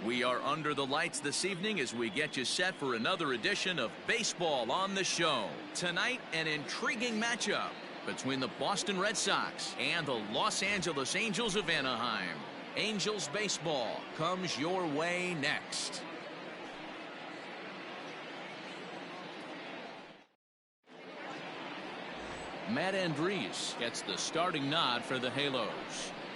We are under the lights this evening as we get you set for another edition of Baseball on the Show. Tonight, an intriguing matchup between the Boston Red Sox and the Los Angeles Angels of Anaheim. Angels baseball comes your way next. Matt Andriese gets the starting nod for the Halos.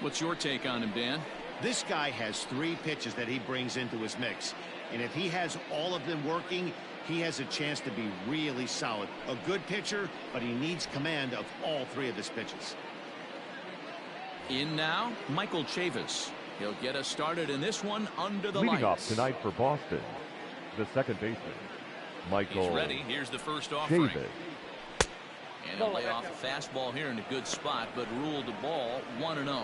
What's your take on him, Dan? This guy has 3 pitches that he brings into his mix, and if he has all of them working, he has a chance to be really solid. A good pitcher, but he needs command of all 3 of his pitches. In now, Michael Chavis. He'll get us started in this one under the Leading lights. off tonight for Boston, the second baseman, Michael He's ready. Here's the first offering. Chavis. And he'll lay off a fastball here in a good spot, but ruled the ball 1-0.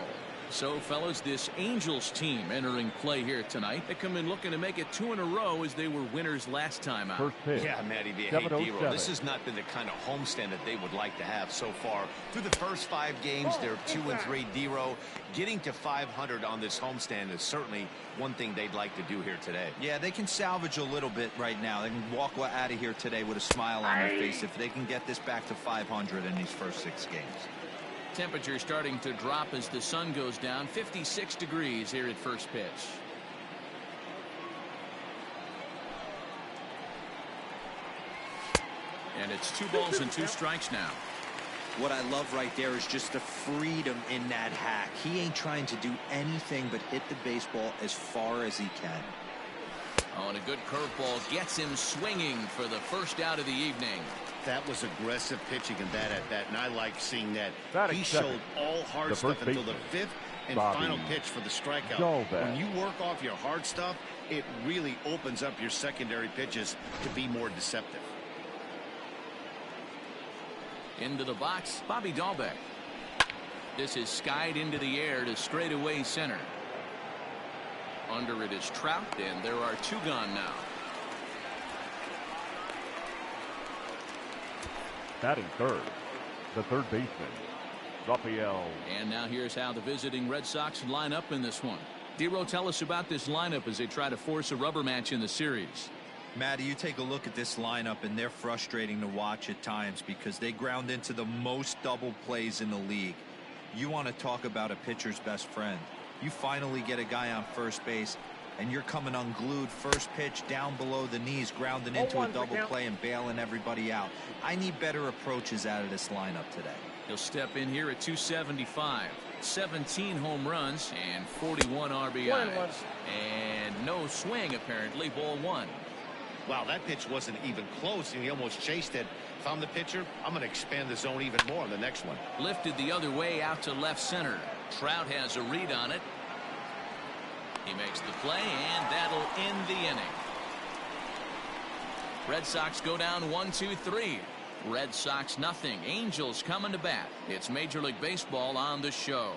So, fellas, this Angels team entering play here tonight. They come in looking to make it 2 in a row as they were winners last time out. First pitch. Yeah, Matty, this has not been the kind of homestand that they would like to have so far. Through the first 5 games, they're 2-3 D-row. Getting to 500 on this homestand is certainly one thing they'd like to do here today. Yeah, they can salvage a little bit right now. They can walk out of here today with a smile on their face if they can get this back to 500 in these first 6 games. Temperature starting to drop as the sun goes down. 56 degrees here at first pitch. And it's 2 balls and 2 strikes now. What I love right there is just the freedom in that hack. He ain't trying to do anything but hit the baseball as far as he can. Oh, and a good curveball gets him swinging for the first out of the evening. That was aggressive pitching in that at bat, and I like seeing that. He second. showed all hard stuff until the 5th and final pitch for the strikeout. When you work off your hard stuff, it really opens up your secondary pitches to be more deceptive. Into the box, Bobby Dahlbeck. This is skied into the air to straightaway center. Under it is Trout, and there are 2 gone now. Batting third, the third baseman, Rafael. And now here's how the visiting Red Sox line up in this one. Dero, tell us about this lineup as they try to force a rubber match in the series. Matty, you take a look at this lineup, and they're frustrating to watch at times because they ground into the most double plays in the league. You want to talk about a pitcher's best friend. You finally get a guy on first base, and you're coming unglued first pitch down below the knees, grounding into a double play and bailing everybody out. I need better approaches out of this lineup today. He'll step in here at 275. 17 home runs and 41 RBIs. And no swing, apparently. Ball 1. Wow, that pitch wasn't even close, and he almost chased it. If I'm the pitcher, I'm going to expand the zone even more on the next one. Lifted the other way out to left center. Trout has a read on it. He makes the play, and that'll end the inning. Red Sox go down 1-2-3. Red Sox nothing. Angels coming to bat. It's Major League Baseball on the show.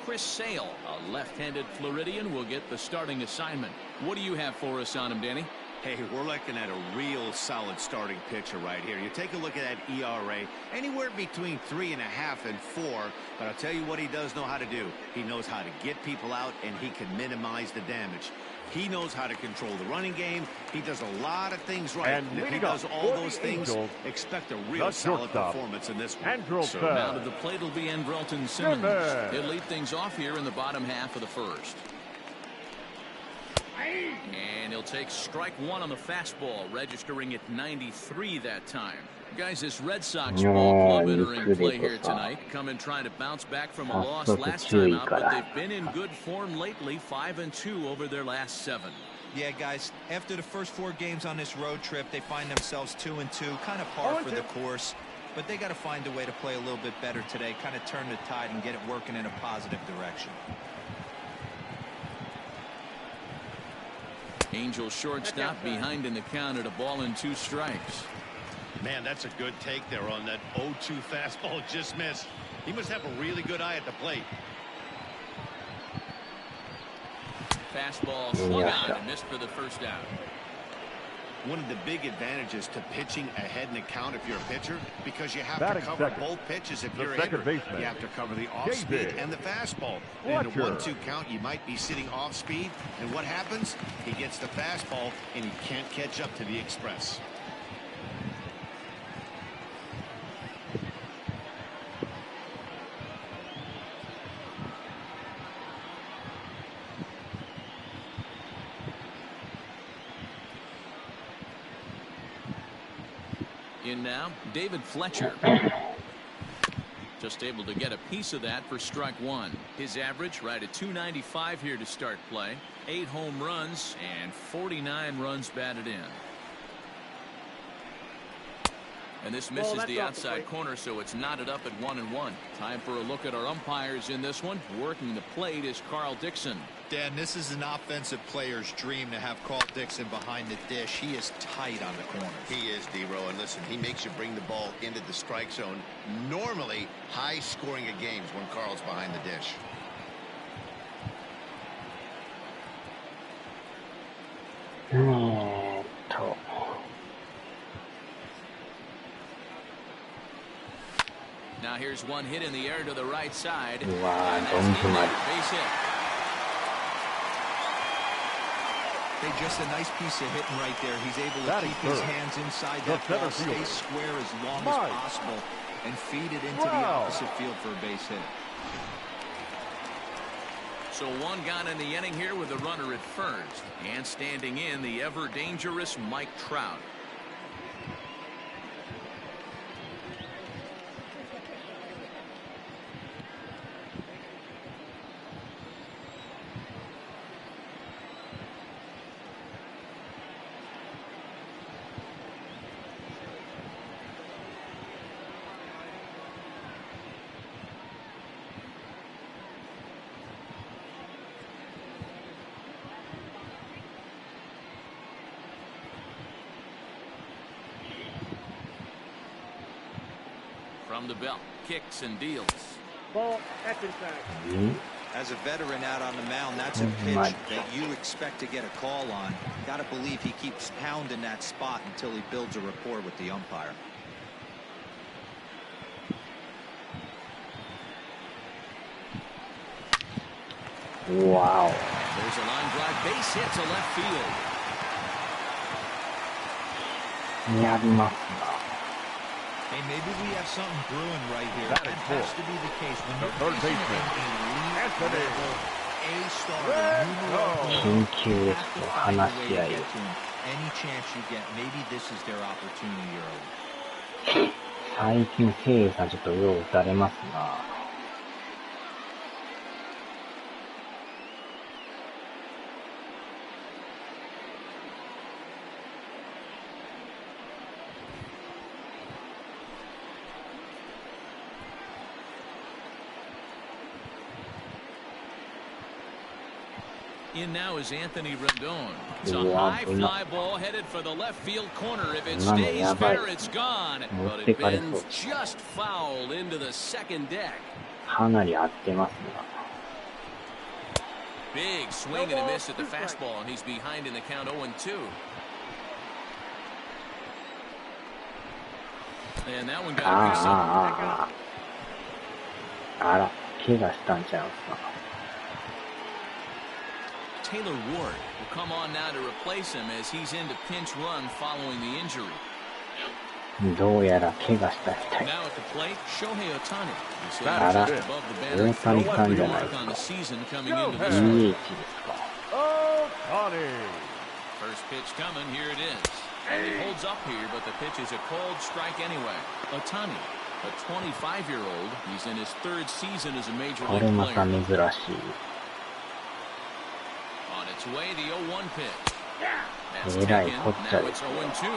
Chris Sale, a left-handed Floridian, will get the starting assignment. What do you have for us on him, Danny? Hey, we're looking at a real solid starting pitcher right here. You take a look at that ERA, anywhere between 3.5 and 4. But I'll tell you what he does know how to do. He knows how to get people out, and he can minimize the damage. He knows how to control the running game. He does a lot of things right. And if he does all those things, expect a real solid performance in this one. So now to the plate will be Andrelton Simmons. He'll lead things off here in the bottom half of the first. And he'll take strike 1 on the fastball, registering at 93 that time. Guys, this Red Sox ball club entering play here tonight. Coming trying to bounce back from a loss last time out, but they've been in good form lately, 5-2 over their last 7. Yeah, guys, after the first 4 games on this road trip, they find themselves 2-2, kind of par for the course. But they got to find a way to play a little bit better today, kind of turn the tide and get it working in a positive direction. Angels shortstop behind in the count at 1-2 strikes. Man, that's a good take there on that 0-2 fastball. Just missed. He must have a really good eye at the plate. Fastball swung on and missed for the first out. one of the big advantages to pitching ahead in the count if you're a pitcher, because you have Batting to cover second. both pitches if The you're a second hitter. baseman. You have to cover the off-speed and the fastball. And in a 1-2 count, you might be sitting off-speed, and what happens? He gets the fastball, and he can't catch up to the express. In now, David Fletcher. Just able to get a piece of that for strike one. His average right at .295 here to start play. 8 home runs and 49 runs batted in. And this misses the outside corner, so it's knotted up at 1-1. Time for a look at our umpires in this one. Working the plate is Carl Dixon. Dan, this is an offensive player's dream to have Carl Dixon behind the dish. He is tight on the corners. He is, D-Row, and listen, he makes you bring the ball into the strike zone. Normally, high scoring of games when Carl's behind the dish. Now here's one hit in the air to the right side. Wow, base hit. Hey, just a nice piece of hitting right there. He's able to keep his hands inside that ball, stay square as long as possible, and feed it into the opposite field for a base hit. So one gone in the inning here with a runner at first, and standing in the ever dangerous Mike Trout. From the belt, kicks and deals. Ball, that's inside. As a veteran out on the mound, that's a pitch that you expect to get a call on. Got to believe he keeps pounding that spot until he builds a rapport with the umpire. Wow. There's a line drive, base hit to left field. やりますな。 Hey, maybe we have something brewing right here. That That is has to be the case. When The you're third facing baseman. an elite level A-star,緊急ですと話し合い。 any chance you get, maybe this is their opportunity early. 最近聖さんちょっとよう打たれますな。In now is Anthony Rendon. It's a high fly ball headed for the left field corner. If it stays fair, it's gone. But it bends just foul into the second deck. かなり合ってますな。 Big swing and a miss at the fastball, and he's behind in the count 0-2. And that one got a piece up. あら、怪我したんちゃうんすか。 Taylor Ward will come on now to replace him as he's in to pinch run following the injury. どうやら怪我したみたい。 Now at the plate, Shohei Ohtani. あら、大谷さんじゃないですか。 on the season coming into DH this ですか。 first pitch coming. Here it is. And it holds up here, but the pitch is a cold strike anyway. Ohtani, a 25-year-old. He's in his third season as a major こ league れまた player. 珍しい。 On its way, the 0-1 pitch. That's えらい taken. こっちゃ Now で it's す。 0-2.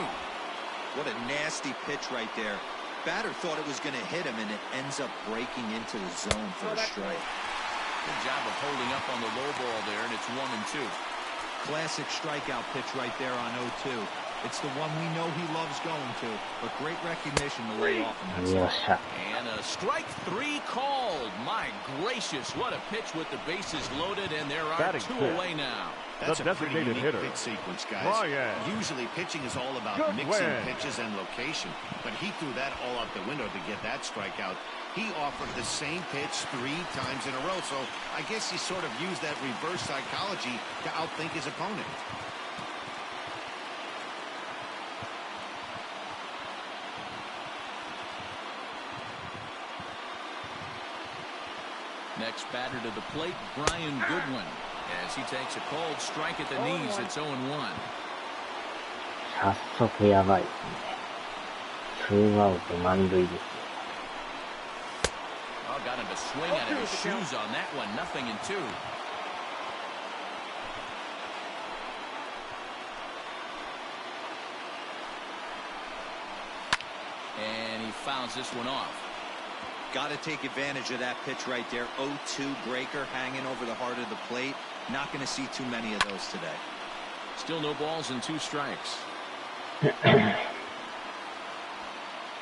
What a nasty pitch right there. Batter thought it was going to hit him, and it ends up breaking into the zone for a strike. Good job of holding up on the low ball there, and it's 1-2. Classic strikeout pitch right there on 0-2. It's the one we know he loves going to, but great recognition to lay off in that よっ spot. しゃ。 And a Strike three called. My gracious, what a pitch with the bases loaded, and there are two away now. That's a pretty unique pitch sequence, guys. Usually pitching is all about mixing pitches and location, but he threw that all out the window to get that strikeout. He offered the same pitch 3 times in a row, so I guess he sort of used that reverse psychology to outthink his opponent. Next batter to the plate, Brian Goodwin. As he takes a cold strike at the knees, it's 0-1. 早速やばいですね。2アウト満塁ですよ。Oh, got him to swing out of his shoes on that one. 0-2. And he fouls this one off. Got to take advantage of that pitch right there. 0-2 breaker hanging over the heart of the plate. Not going to see too many of those today. Still no balls and 2 strikes.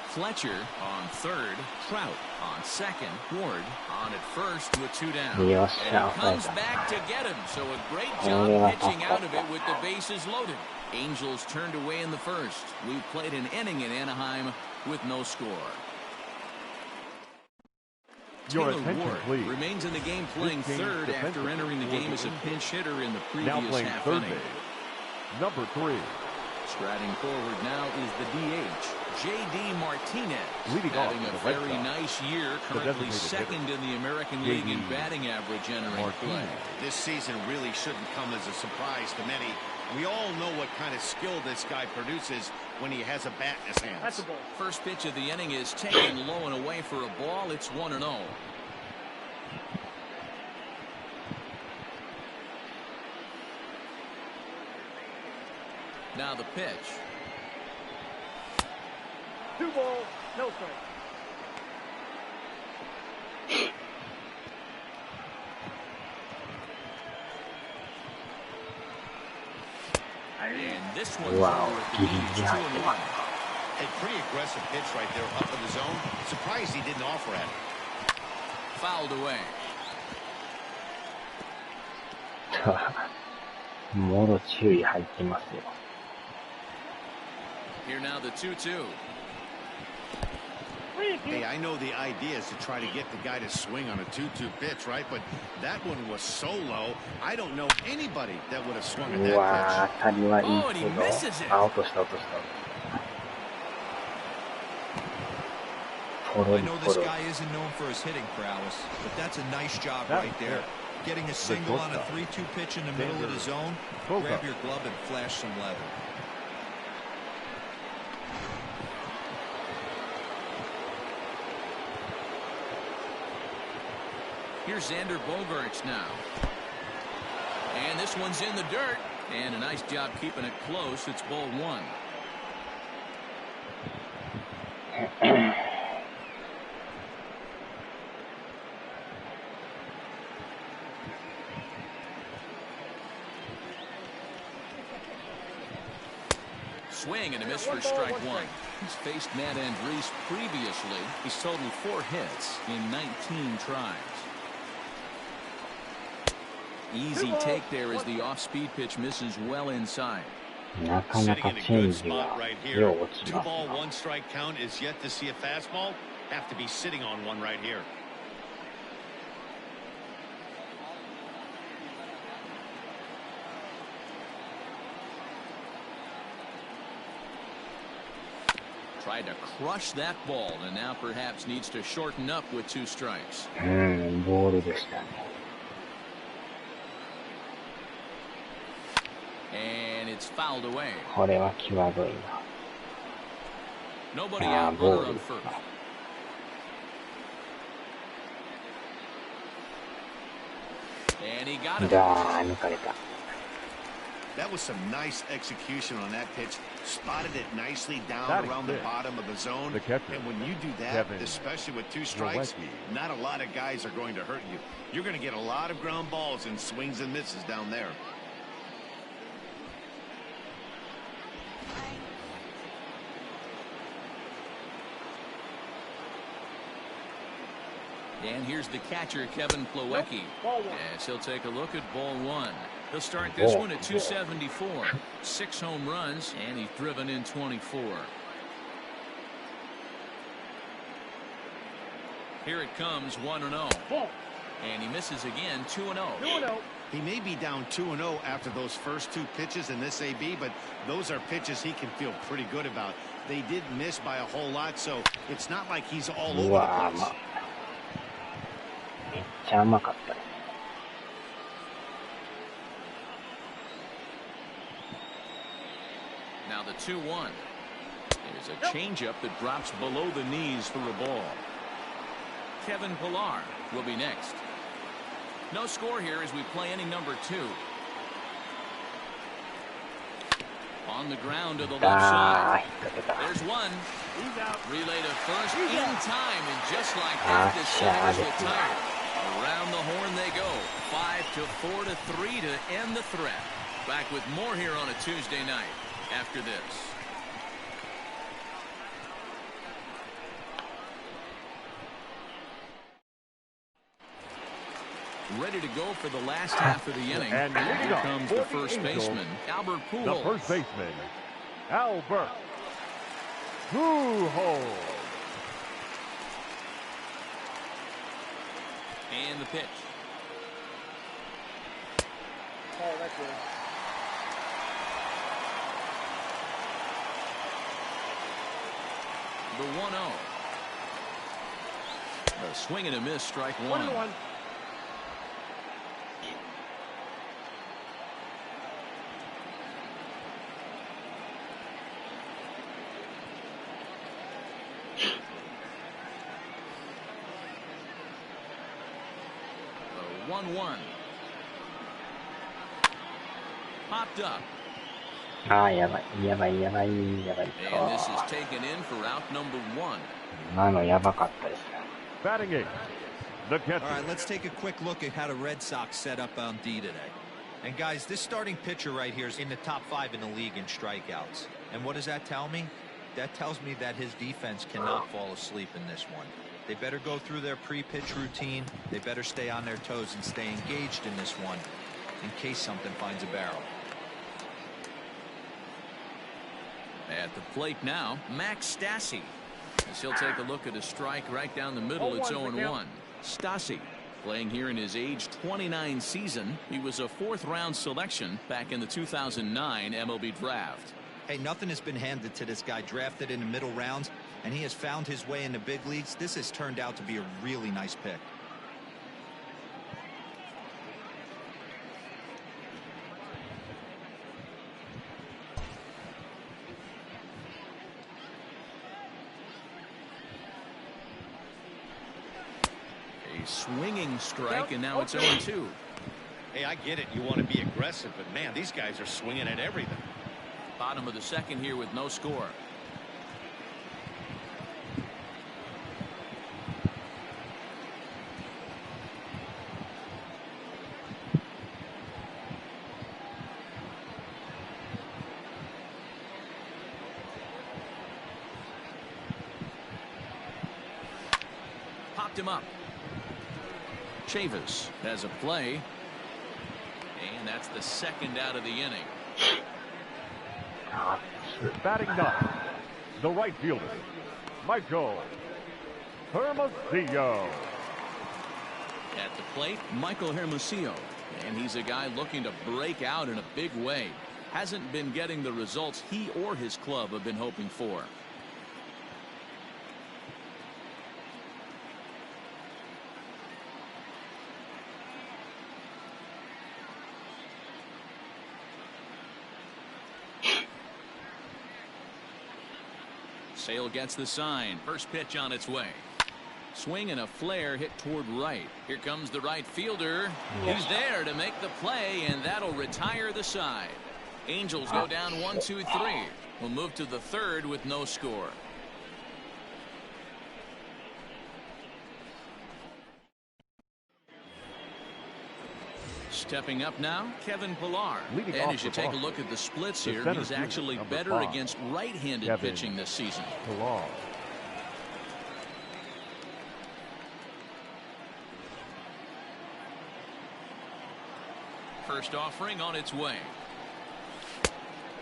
Fletcher on third, Trout on second, Ward on at first with 2 down. And he comes back to get him, so a great job pitching out of it with the bases loaded. Angels turned away in the first. We played an inning in Anaheim with no score. Your Taylor attention, Ward please. remains in the game playing third after entering the game as a pinch hitter in the previous now playing half third inning. base, number 3. Striding forward now is the DH, J.D. Martinez, Leading having off a for the Red very Sox, nice year, the currently designated second hitter, in the American J.D. League in batting average entering play. This season really shouldn't come as a surprise to many. We all know what kind of skill this guy produces when he has a bat in his hands. That's a ball. First pitch of the inning is taken low and away for a ball. It's 1-0. Now the pitch. 2 balls, no strike. And this one's Wow. over at the knees, 2-1. A pretty aggressive pitch right there up in the zone. Surprised he didn't offer at it. Fouled away. もろ注意入ってますよ。 Here now the 2-2. Hey, I know the idea is to try to get the guy to swing on a 2-2 pitch, right? But that one was so low, I don't know anybody that would have swung at うわ that ー、当たりはいい Oh, and け he ど、 misses it. あ、落とした落とした。ポロ I リ know ポ this ロ guy isn't known for his hitting prowess, but that's a nice job That right was there. good. Getting a single on a 3-2 pitch in the middle of the zone. Grab your glove and flash some leather. Here's Xander Bogaerts now. And this one's in the dirt. And a nice job keeping it close. It's ball 1. Swing and a miss for strike 1. He's faced Matt Andrees previously. He's totaled 4 hits in 19 tries. Easy take there as the off-speed pitch misses well inside. なかなかチェンジがよう落ち 2 ます ball, な。 1 strike count is yet to see a fastball. Have to be sitting on one right here. Tried to crush that ball and now perhaps needs to shorten up with 2 strikes. ボールでしたね。 And it's fouled away. これは際どい Nobody な。あ out, ー、ボ runner ール on です first. か。And he got it. 抜かれた。 That was some nice execution on that pitch. Spotted it nicely down That is around the it. bottom of the zone. The catcher, And when you do that, Kevin especially with 2 strikes, Yolecki. not a lot of guys are going to hurt you. You're going to get a lot of ground balls and swings and misses down there. And here's the catcher, Kevin Plawecki. Yes, he'll take a look at ball one. He'll start this one at 274. 6 home runs, and he's driven in 24. Here it comes, 1-0. And he misses again, 2-0. He may be down 2-0 after those first 2 pitches in this AB, but those are pitches he can feel pretty good about. They did miss by a whole lot, so it's not like he's all over the place. めっちゃ甘かったね。Now the 2-1. There's a changeup that drops below the knees for a ball. Kevin Pillar will be next. No score here as we play inning number 2. On the ground to the left side. There's one. Relay to first in time, and just like that, the side is retired. Around the horn they go. 5-4-3 to end the threat. Back with more here on a Tuesday night after this. Ready to go for the last half of the inning. And here comes the first baseman, Albert Pujols. The first baseman, Albert Pujols. And the pitch. Oh, that's good. The 1-0. A swing and a miss, strike one. 1-1. The 1-1. Popped up.やばい。And this is taken in for out number 1. 今のやばかったですね。 Batting eighth, the catcher. All right, let's take a quick look at how the Red Sox set up on D today. And guys, this starting pitcher right here is in the top 5 in the league in strikeouts. And what does that tell me? That tells me that his defense cannot fall asleep in this one. They better go through their pre-pitch routine. They better stay on their toes and stay engaged in this one in case something finds a barrel. At the plate now, Max Stassi. As he'll take a look at a strike right down the middle. It's 0-1. Stassi playing here in his age 29 season. He was a 4th-round selection back in the 2009 MLB draft. Hey, nothing has been handed to this guy. Drafted in the middle rounds, and he has found his way in the big leagues. This has turned out to be a really nice pick. Swinging strike, and now it's 0-2. Hey, I get it. You want to be aggressive, but man, these guys are swinging at everything. Bottom of the second here with no score. Popped him up. Chavis has a play, and that's the second out of the inning. Batting ninth, the right fielder, Michael Hermosillo. At the plate, Michael Hermosillo, and he's a guy looking to break out in a big way. Hasn't been getting the results he or his club have been hoping for. Sale gets the sign. First pitch on its way. Swing and a flare hit toward right. Here comes the right fielder. He's there to make the play, and that'll retire the side. Angels go down 1-2-3. We'll move to the third with no score. Stepping up now, Kevin Pillar. And as you take a look at the splits here, he's actually better against right-handed pitching this season. Pillar. First offering on its way.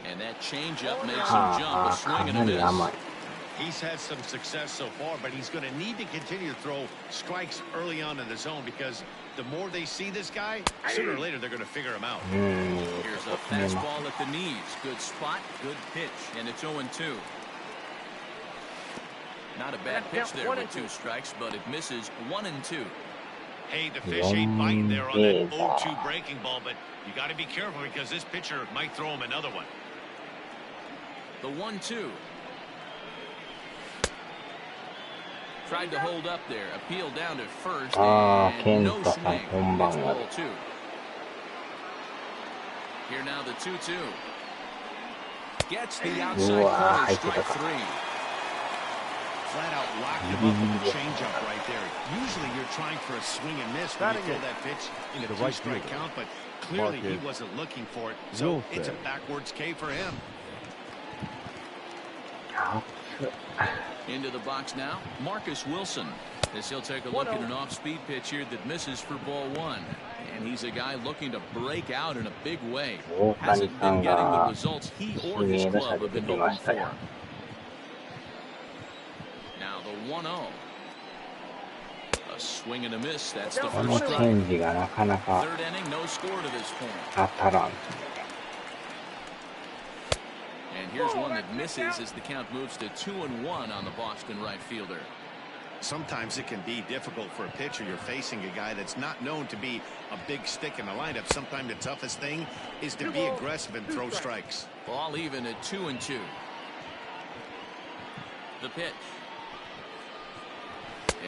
And that changeup makes him jump, a swing and a miss. He's had some success so far, but he's going to need to continue to throw strikes early on in the zone because the more they see this guy, sooner or later they're going to figure him out. Here's a fastball at the knees. Good spot, good pitch, and it's 0-2. Not a bad pitch there with 2 strikes, but it misses 1-2. Hey, the fish ain't biting there on that 0-2 breaking ball, but you got to be careful because this pitcher might throw him another one. The 1-2. Tried to hold up there. Appeal down to first. And no swing. It's ball 2. Here now the 2-2. Gets the outside corner. Strike 3. Flat out locked him up with a changeup right there. Usually you're trying for a swing and miss when you throw that pitch in a 2-strike count, but clearly he wasn't looking for it. So it's a backwards K for him. Into the box now, Marcus Wilson, as he'll take a look at an off-speed pitch here that misses for ball 1. And he's a guy looking to break out in a big way. Hasn't been getting the results he or his club have been hoping for. Now the 1-0. A swing and a miss. That's the first strike. Third inning, no score to this point. And here's one that misses as the count moves to 2-1 on the Boston right fielder. Sometimes it can be difficult for a pitcher. You're facing a guy that's not known to be a big stick in the lineup. Sometimes the toughest thing is to be aggressive and throw strikes. Ball even at 2-2. The pitch.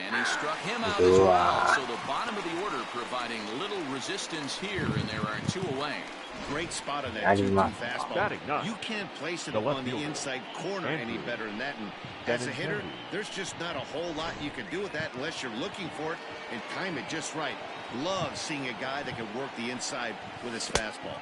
And he struck him out as well. So the bottom of the order providing little resistance here, and there are 2 away. Great spot on that 2-2 fastball. You can't place it on the inside corner any better than that. And as a hitter, there's just not a whole lot you can do with that unless you're looking for it and time it just right. Love seeing a guy that can work the inside with his fastball.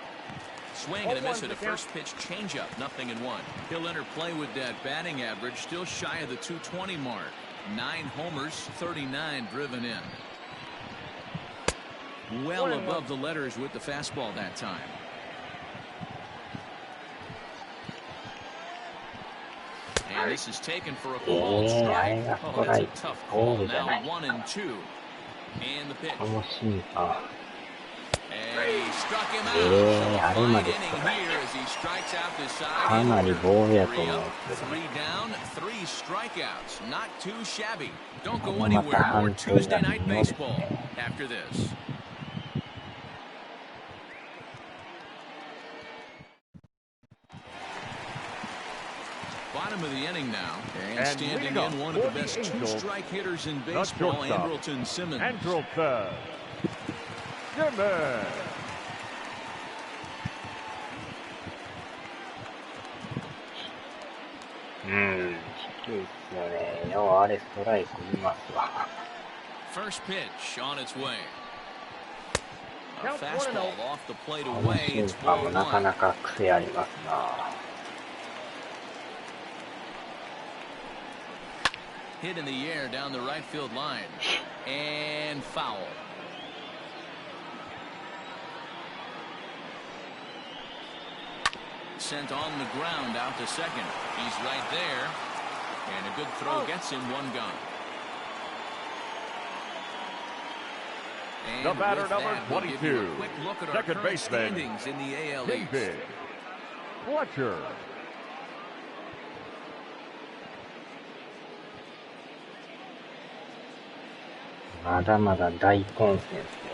Swing and a miss at a first pitch changeup, 0-1. He'll enter play with that batting average still shy of the 220 mark. 9 homers, 39 driven in. Well above the letters with the fastball that time. And this is taken for a called strike. Oh, that's a tough call. Now 1-2. And the pitch. And he struck him out. So a fine inning here as he strikes out the side. 3 up, 3 down, 3 strikeouts. Not too shabby. Don't go anywhere. More Tuesday Night Baseball after this. Bottom of the inning now, and standing in one of the best 2-strike hitters in baseball, Andrelton Simmons. Andrelton Simmons. First pitch on its way. A fastball off the plate away. It's ball 1. Hit in the air down the right field line. And foul. Sent on the ground out to second. He's right there. And a good throw gets him 1 gone. And the batter number that, 22. Quick look at Second our baseman. Standings in the AL East. David Fletcher.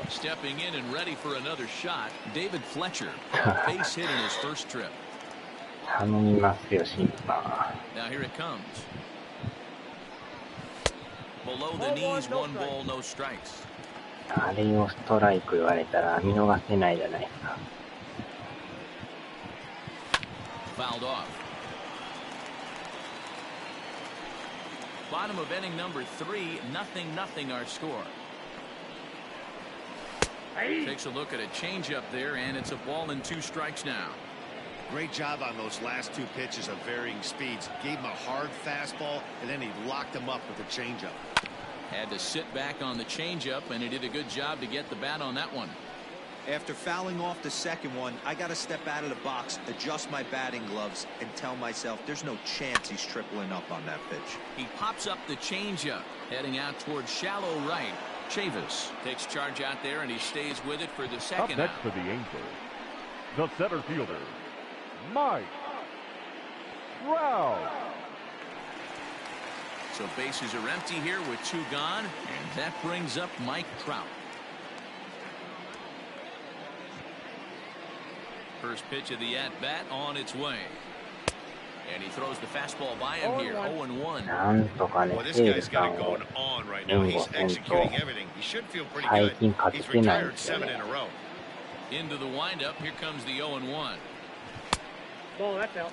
Stepping in and ready for another shot, David Fletcher. Base hit in his first trip. Now here it comes. Below the knees, 1 ball, no strikes. あれをストライク言われたら見逃せないじゃないですか。Fouled off. Bottom of inning number 3, 0-0 our score. Takes a look at a changeup there, and it's a ball and 2 strikes now. Great job on those last 2 pitches of varying speeds. Gave him a hard fastball, and then he locked him up with a changeup. Had to sit back on the changeup, and he did a good job to get the bat on that one. After fouling off the second one, I got to step out of the box, adjust my batting gloves, and tell myself there's no chance he's tripling up on that pitch. He pops up the changeup, heading out towards shallow right. Chavis takes charge out there, and he stays with it for the second Up next out. for the Angels, the center fielder, Mike Trout. So bases are empty here with 2 gone, and that brings up Mike Trout. First pitch of the at-bat on its way. And he throws the fastball by him here, 0-1. なんとかね、 Well, this セー guy's ルさ got ん it を going on right 援 now. 護 He's せんと executing everything. He should feel pretty 最 good. 近勝て He's てないん retired ですよ 7 ね。 in a row. Into the windup, here comes the 0-1. Ball, that's out.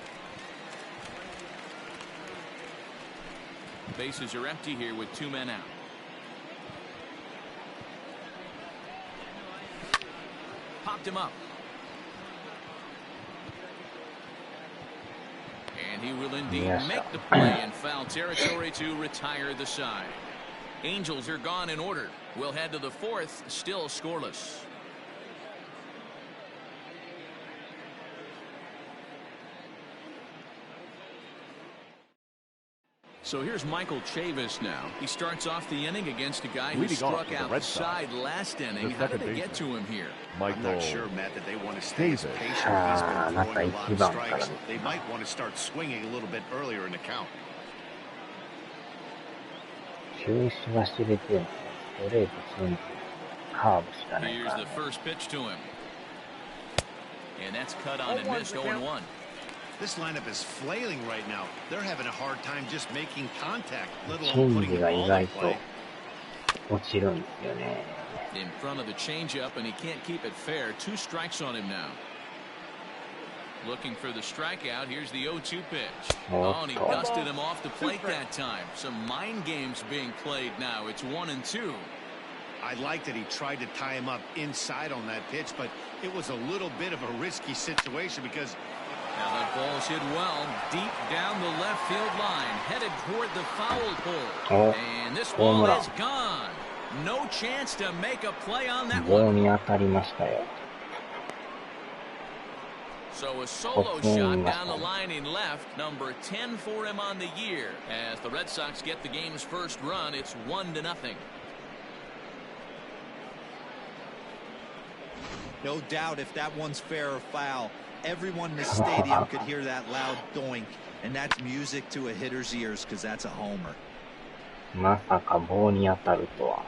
Bases are empty here with 2 men out. Popped him up. And he will indeed make the play in foul territory to retire the side. Angels are gone in order. We'll head to the 4th, still scoreless. So here's Michael Chavis now. He starts off the inning against a guy who struck outside last inning. How did they get to him here? I'm not sure, Matt, that they want to stay as patient. He's been throwing a lot of strikes. They might want to start swinging a little bit earlier in the count. 球種が知れてるんですよ。ストレート、チェンジ、カーブしかないか Here's ら the first pitch to him. And that's cut on and missed 0-1. This lineup is flailing right now. They're having a hard time just making contact, let チェ alone ン putting ジ the が意 ball in 外と play. 落ちるんですよね。In front of the changeup, and he can't keep it fair. 2 strikes on him now. Looking for the strikeout. Here's the 0-2 pitch. Oh, and he dusted him off the plate that time. Some mind games being played now. It's 1-2. I like that he tried to tie him up inside on that pitch, but it was a little bit of a risky situation because now that ball's hit well deep down the left field line, headed toward the foul pole. And this ball is gone. No chance to make a play on that 棒 one. に当たりましたよ。 So a solo shot down the line in left, number 10 for him on the year. As the Red Sox get the game's first run, it's 1-0. No doubt if that one's fair or foul, everyone in the stadium could hear that loud doink, and that's music to a hitter's ears because that's a homer. まさか棒に当たるとは。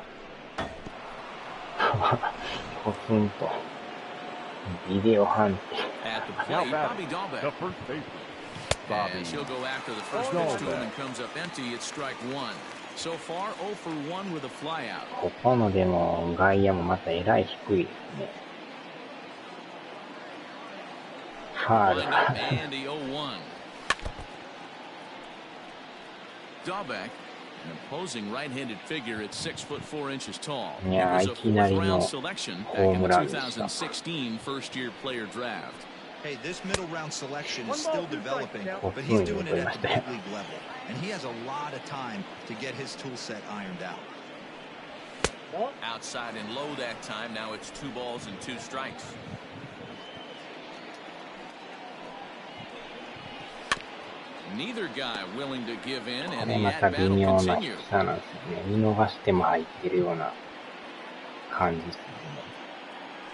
ポツンと。ビデオ判定。 At the plate, Bobby Dahlbeck. The first baseman, And she'll go after the first pitch to him and comes up empty. It's strike 1. So far, 0 for 1 with a flyout. ここのでも外野もまたえらい低いですね。ファール。 And the 0-1. Dahlbeck, an imposing right-handed figure at 6'4" tall. He Yeah, was a I can already fourth-round know. selection back Home in the run 2016 first-year player draft. Hey, this middle round selection is 1 ball, still 2 strikes developing, now. but he's doing it at the big league level, and he has a lot of time to get his tool set ironed out. Ball. Outside and low that time. Now it's 2 balls and 2 strikes. Neither guy willing to give in, こ and れ the また at 微 bat will 妙な continue. 低さなんですよね。見逃しても入ってるような感じですね。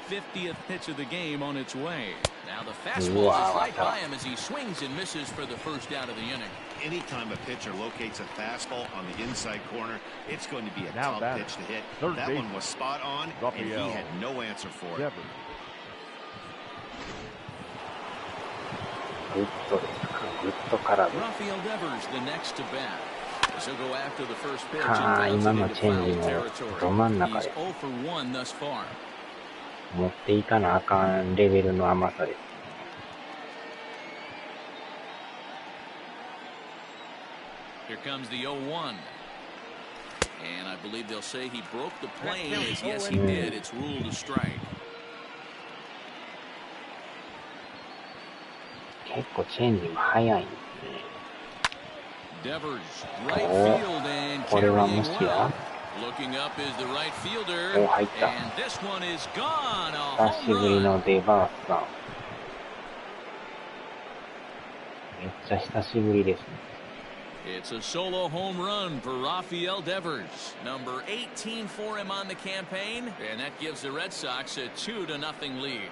50th pitch of the game on its way. Now the fastball is right by him as he swings and misses for the first out of the inning. anytime a pitcher locates a fastball on the inside corner, it's going to be a Now tough pitch to hit. That one was spot on, and he had no answer for it. グッドですか、グッドからです。 Rafael Devers the next to bat. She'll go after the first pitch ああ、 and 今 bounce の it チ into ェンジ foul も territory. ど真ん中 He's で 0 for 1 thus far. 持っていかなあかんレベルの甘さです。 Here comes the 0-1. And I believe they'll say he broke the plane. As yes, he did. It's ruled a strike. 結構チェンジも早いんですね。 Devers, right field and これは carrying もしや well. Looking up is the right fielder, お、入った。 and this one is gone. A 久し home ぶり run. のデバースさん。めっちゃ久しぶりですね。It's a solo home run for Rafael Devers, number 18 for him on the campaign, and that gives the Red Sox a 2-0 lead.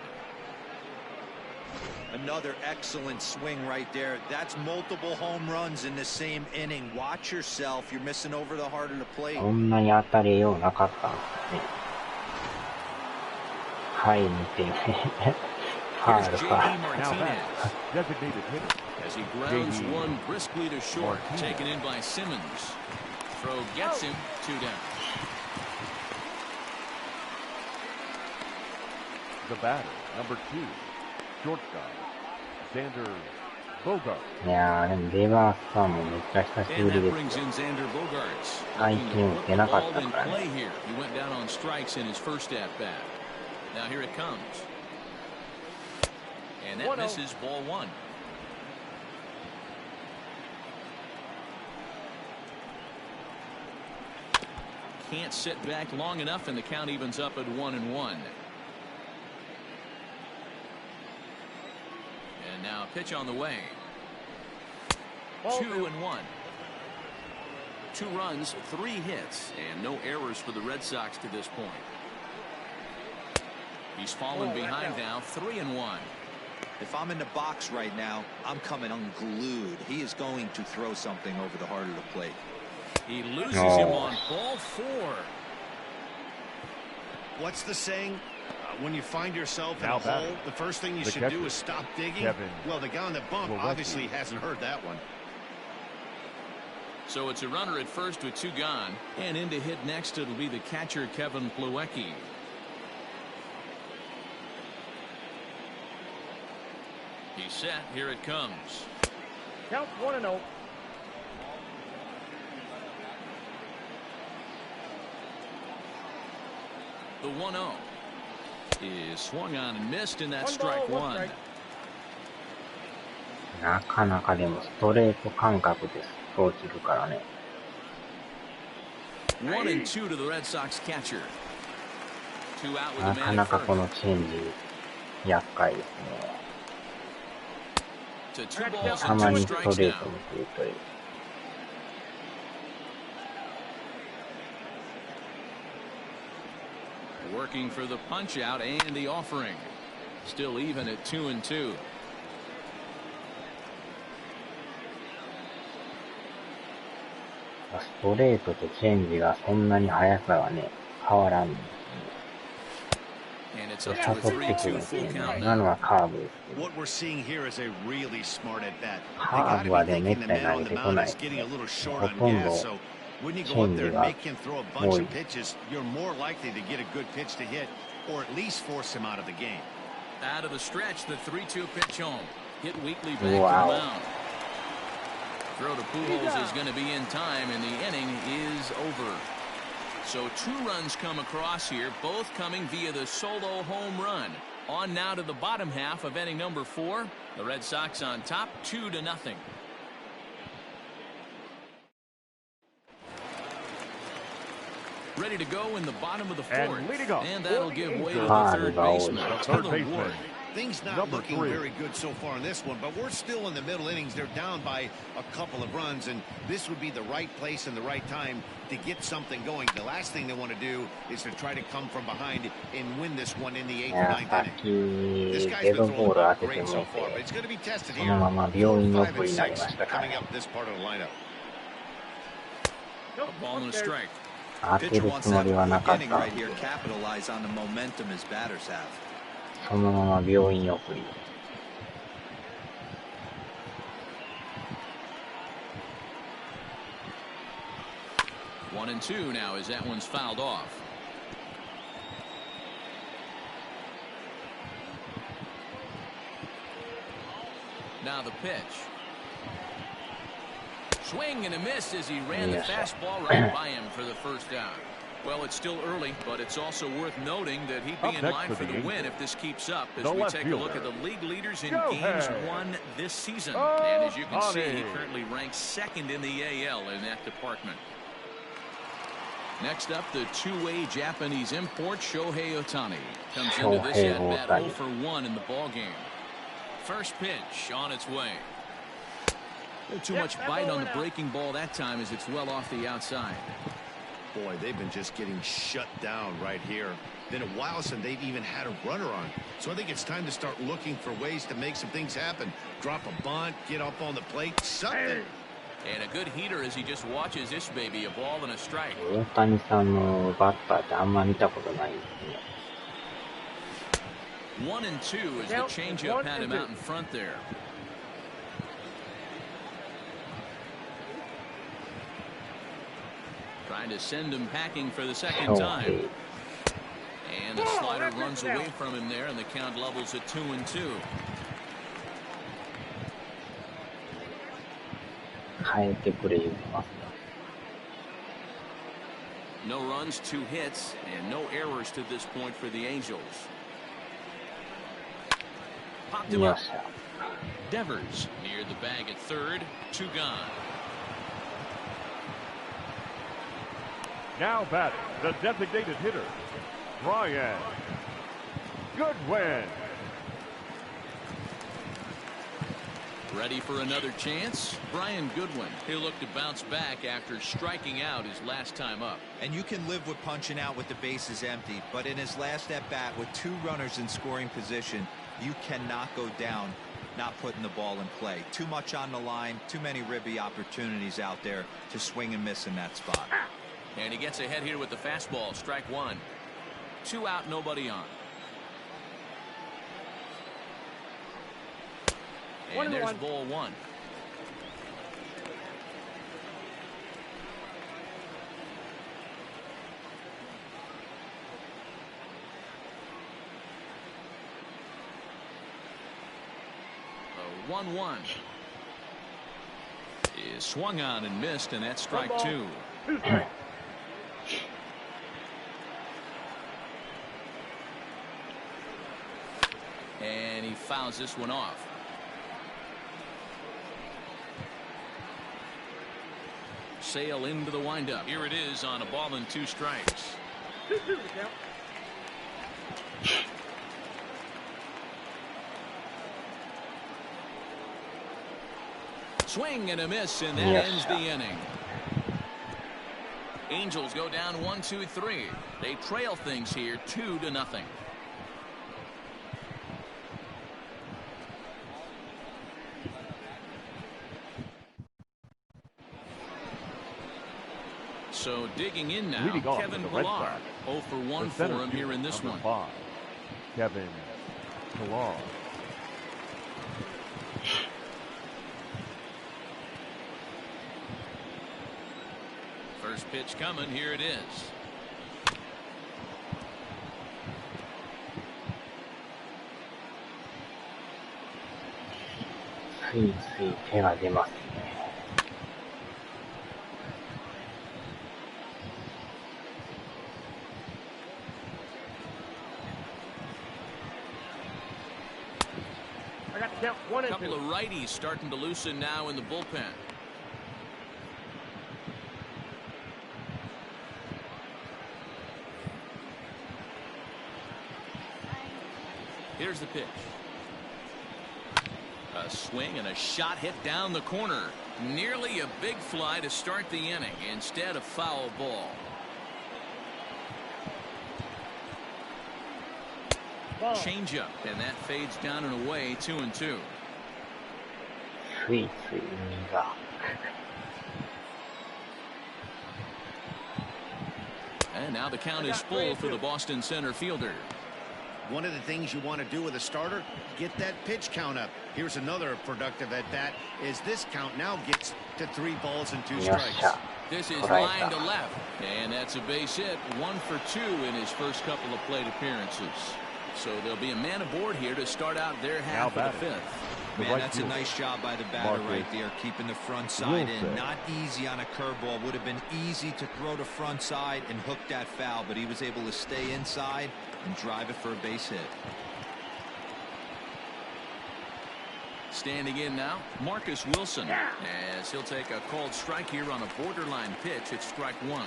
Another excellent swing right there. That's multiple home runs in the same inning. Watch yourself. You're missing over the heart of the plate. そんなに当たりようなかったんですね。はい、見てね。ファー Here's ル J.D. か。 Martinez Designated hitter. as he grounds one briskly to short, taken in by Simmons. Throw gets him, 2 down. The batter, number 2, shortstop, Xander Bogart. いやー、でもデバースさんもめっちゃ久し And ぶり that で brings すよ。 in Xander Bogaerts. 最 Looking 近 to 打 put て the なかっ ball た in からね。 play here. He went down on strikes in his first at bat. Now here it comes. And that misses ball 1. Can't sit back long enough, and the count evens up at 1-1. And now a pitch on the way. 2-1. 2 runs, 3 hits, and no errors for the Red Sox to this point. He's fallen behind now, 3-1. If I'm in the box right now, I'm coming unglued. He is going to throw something over the heart of the plate. He loses him on ball 4. What's the saying? When you find yourself in Now a hole, batting. the first thing you The should catcher, do is stop digging. Kevin Well, the guy on the bump Plawecki. obviously hasn't heard that one. So it's a runner at first with 2 gone, and in to hit next it'll be the catcher Kevin Plawecki. He's set. Here it comes. Count 1-0. The 1-0 is swung on and missed, and that's 1 ball, strike 1 one. strike. なかなかでもストレート感覚です。そう切るからね。 1-2 to the Red Sox catcher. 2 out with な a か man な at かこ first. のチェンジ厄介ですね。 To 2 balls た and ま 2 にスト strikes レー now. トに来るという。Working for the punch out and the offering. Still even at 2-2. ストレートとチェンジがそんなに速さがね、変わらん。 And it's 誘 up っ to a てくる 3-2 んですよ full ね。 count 今 now. のはカーブですけど。 What we're seeing here is a really smart at bat. They カー got ブは to ね、 be めっ thinking た the に man 投 on げ the てこ mound ない is getting a little short ほ on とんど gas. So when you チ go ェ up ン there ジ and が make him throw a 多 bunch い of。pitches, you're more likely to get a good pitch to hit, or at least force him out of the game. Out of the stretch, the 3-2 pitch home. Hit weakly back to the Wow. mound. Throw to Pujols is going to be in time, and the inning is over. So 2 runs come across here, both coming via the solo home run. On now to the bottom half of inning number 4. The Red Sox on top, 2-0. Ready to go in the bottom of the 4th. And leading off And that'll for the give way to Angels. the third baseman, Third Taylor baseman. Ward. Things not Number looking 3. very good so far in this one, but we're still in the middle innings. They're down by a couple of runs, and this would be the right place and the right time to get something going. The last thing they want to do is to try to come from behind and win this one in the 8th い or や、 9th さ inning. っき This デ guy's ッ been ド throwing ボー the ル ball 当てて great も so う far, but て、 it's going to be tested そ here. のまま病院 5 送 and りになりま 6したから coming up this part of the lineup. Nope, A ball and a upstairs. strike. 当て Pitcher る wants つ to も have り a はな quick かっ inning たん right で here. Capitalize on the momentum his batters have. そのまま病院送り。 1-2 now as that one's fouled off. Now the pitch. Swing and a miss as he ran the fastball right by him for the first down. Well, it's still early, but it's also worth noting that he'd be Up in next line for for the the Angels, win if this keeps up as the we left take a look at fielder, the league leaders in Go games ahead. won this season. Oh, And as you can see, he honey. currently ranks 2nd in the AL in that department. Next up, the two-way Japanese import Shohei Ohtani comes into this at bat 0 for 1 in the ball game. First pitch on its way. Too much bite on the breaking ball that time as it's well off the outside. Boy, they've been just getting shut down right here. Been a while since they've even had a runner on. So I think it's time to start looking for ways to make some things happen. Drop a bunt, get up on the plate, something. And a good heater as he just watches this baby, a ball and a strike. 大谷さんのバッターってあんま見たことないですね。 1 and 2 as the changeup had him out in front there. Trying to send him packing for the second time. And the slider runs away from him there, and the count levels at 2 and 2. 変えてくれ言ってます。 No runs, 2 hits, and no errors to this point for the Angels. Popped him up. Devers near the bag at third, 2 gone. Now batting, the designated hitter, Brian Goodwin. Ready for another chance? Brian Goodwin. He'll look to bounce back after striking out his last time up. And you can live with punching out with the bases empty, but in his last at bat with 2 runners in scoring position, you cannot go down not putting the ball in play. Too much on the line, too many ribby opportunities out there to swing and miss in that spot. And he gets ahead here with the fastball. Strike 1. 2 out, nobody on. And there's ball 1. A 1-1 is swung on and missed, and that's strike 2. And he fouls this one off. Sail into the windup. Here it is on a ball and 2 strikes. Swing and a miss, and that ends the inning. Angels go down 1-2-3. They trail things here 2-0. So digging in now, Kevin Pillar. 0 for 1 for him here in this one. 5, Kevin Pillar. First pitch coming. Here it is. A couple of righties starting to loosen now in the bullpen. Here's the pitch. A swing and a shot hit down the corner. Nearly a big fly to start the inning. Instead, a foul ball. Changeup, and that fades down and away. 2-2. And now the count is full for the Boston center fielder. One of the things you want to do with a starter, get that pitch count up. Here's another productive at bat as this count now gets to 3 balls and 2 strikes. This is line to left, and that's a base hit. 1 for 2 in his first couple of plate appearances. So there'll be a man aboard here to start out their half of the 5th. Man, that's a nice job by the batter right there, keeping the front side in. Not easy on a curveball. Would have been easy to throw the front side and hook that foul, but he was able to stay inside and drive it for a base hit. Standing in now, Marcus Wilson, as he'll take a called strike here on a borderline pitch at strike 1.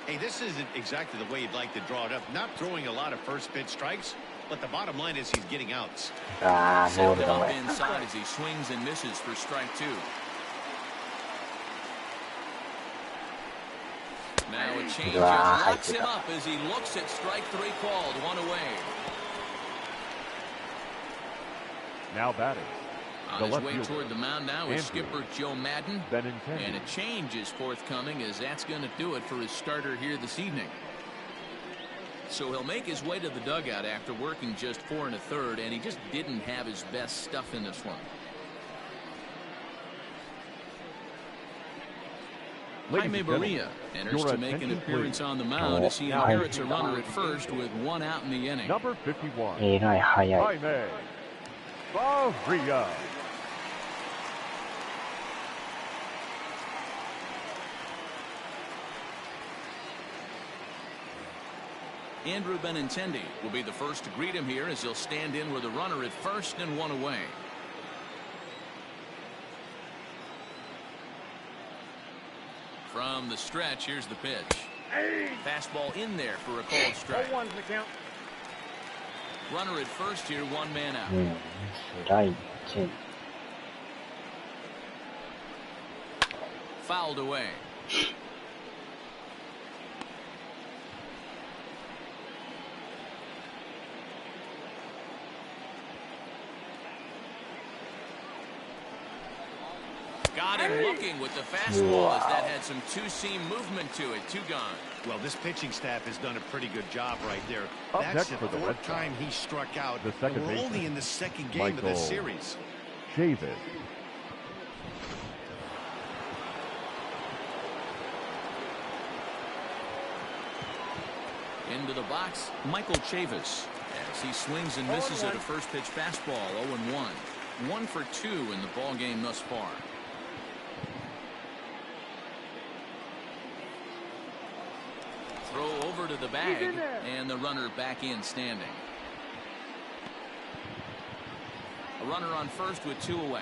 Hey, this isn't exactly the way you'd like to draw it up. Not throwing a lot of first pitch strikes, but the bottom line is he's getting outs. ああ、ボー Set ルだ up これ。 inside as he swings and misses for strike two. Now a changeup locks him up as he looks at strike three called, one away. Now batting. On his way toward the mound now is skipper Joe Madden. And a change is forthcoming as that's going to do it for his starter here this evening. So he'll make his way to the dugout after working just 4 1/3, and he just didn't have his best stuff in this one. Jaime Barria enters to make an appearance on the mound as he inherits a runner at first with 1 out in the inning. Number 51. えらい速い。 Jaime Barria. Andrew Benintendi will be the first to greet him here as he'll stand in with a runner at first and 1 away. From the stretch, here's the pitch. Fastball in there for a called strike. 0-1's the count. Runner at first here, 1 man out. うん、スライチェン。 Fouled away. Got him looking with the fastball as that had some two-seam movement to it. 2 gone. Well, this pitching staff has done a pretty good job right there. Up That's next the for the 4th Red time he struck out. The second We're baseman, only in the 2nd game of this series. Chavis. Into the box, Michael Chavis as he swings and misses at a first pitch fastball. 0-1. 1 for 2 in the ball game thus far. Throw over to the bag and the runner back in standing. A runner on first with 2 away.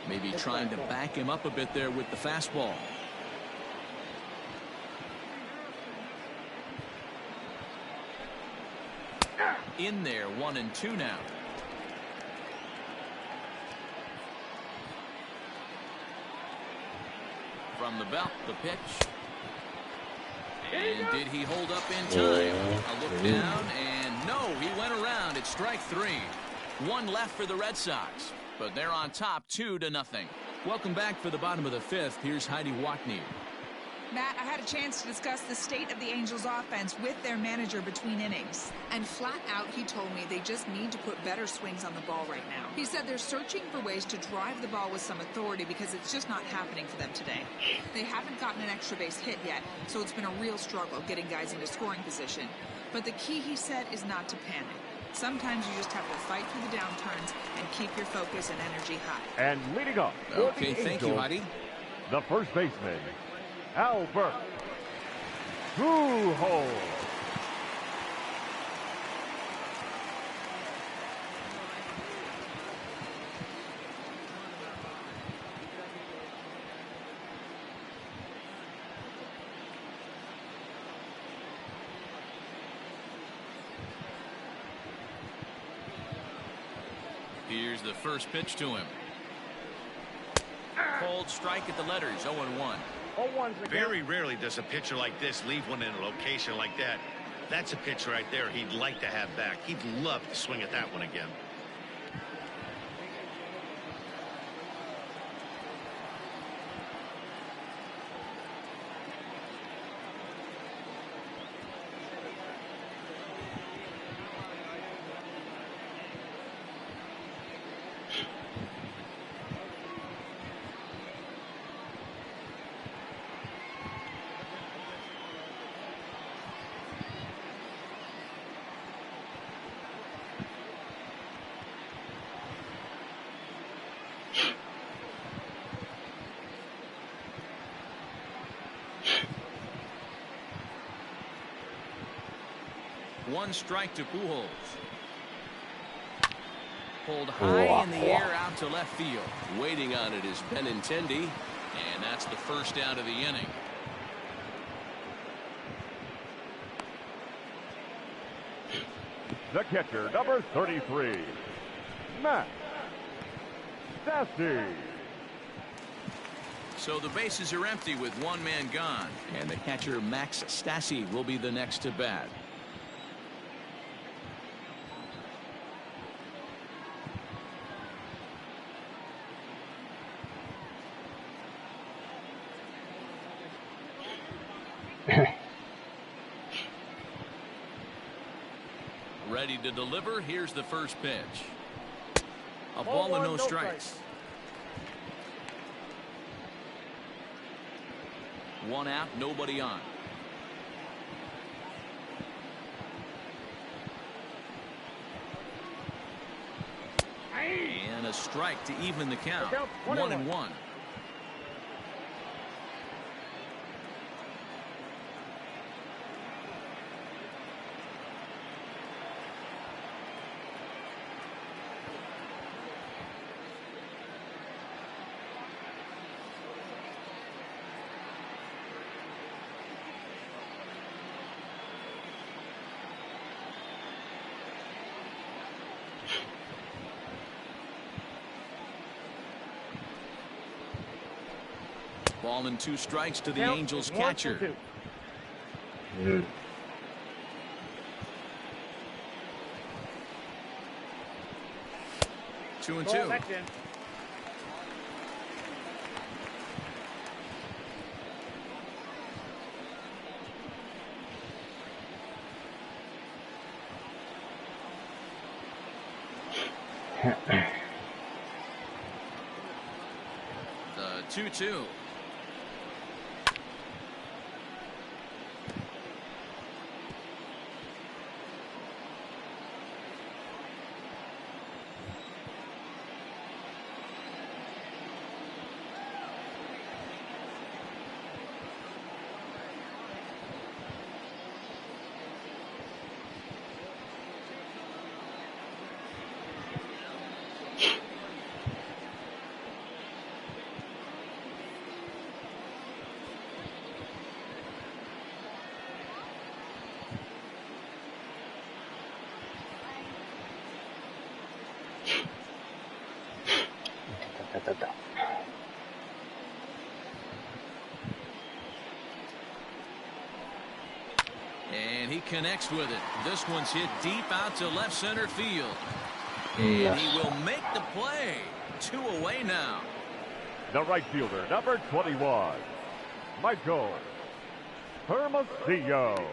Maybe trying to back him up a bit there with the fastball. In there, 1 and 2 now. From the belt, the pitch. And did he hold up in time? A look down, and no, he went around. It's strike 3. 1 left for the Red Sox, but they're on top 2-0. Welcome back for the bottom of the 5th. Here's Heidi Watney. Matt, I had a chance to discuss the state of the Angels offense with their manager between innings. And flat out, he told me they just need to put better swings on the ball right now. He said they're searching for ways to drive the ball with some authority because it's just not happening for them today. They haven't gotten an extra base hit yet, so it's been a real struggle getting guys into scoring position. But the key, he said, is not to panic. Sometimes you just have to fight through the downturns and keep your focus and energy high. And leading up. Okay, thank you, Heidi. The first baseman, Albert Pujols. Here's the first pitch to him. Cold strike at the letters, 0-1. 0-1's the count. Very rarely does a pitcher like this leave one in a location like that. That's a pitch right there he'd like to have back. He'd love to swing at that one again. One strike to Pujols. Pulled high in the air out to left field. Waiting on it is Benintendi, and that's the first out of the inning. The catcher, number 33, Max Stassi. So the bases are empty with one man gone, and the catcher Max Stassi will be the next to bat. Ready to deliver. Here's the first pitch. A ball and no strikes. One out, nobody on. And a strike to even the count. 1-1. Ball and 2 strikes to the Angels catcher. 2-2. The 2-2. And he connects with it. This one's hit deep out to left center field. And he will make the play. 2 away now. The right fielder, number 21, Michael Hermosillo.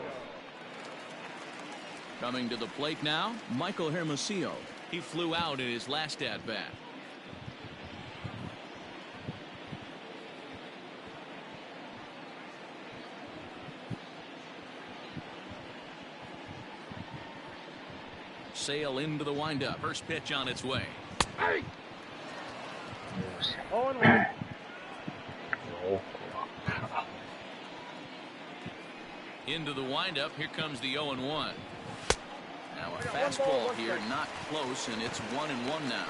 Coming to the plate now, Michael Hermosillo. He flew out in his last at-bat. Sail into the windup. First pitch on its way. Hey! 0-1. Into the windup. Here comes the 0-1. Now a fastball here, not close, and it's 1-1 now.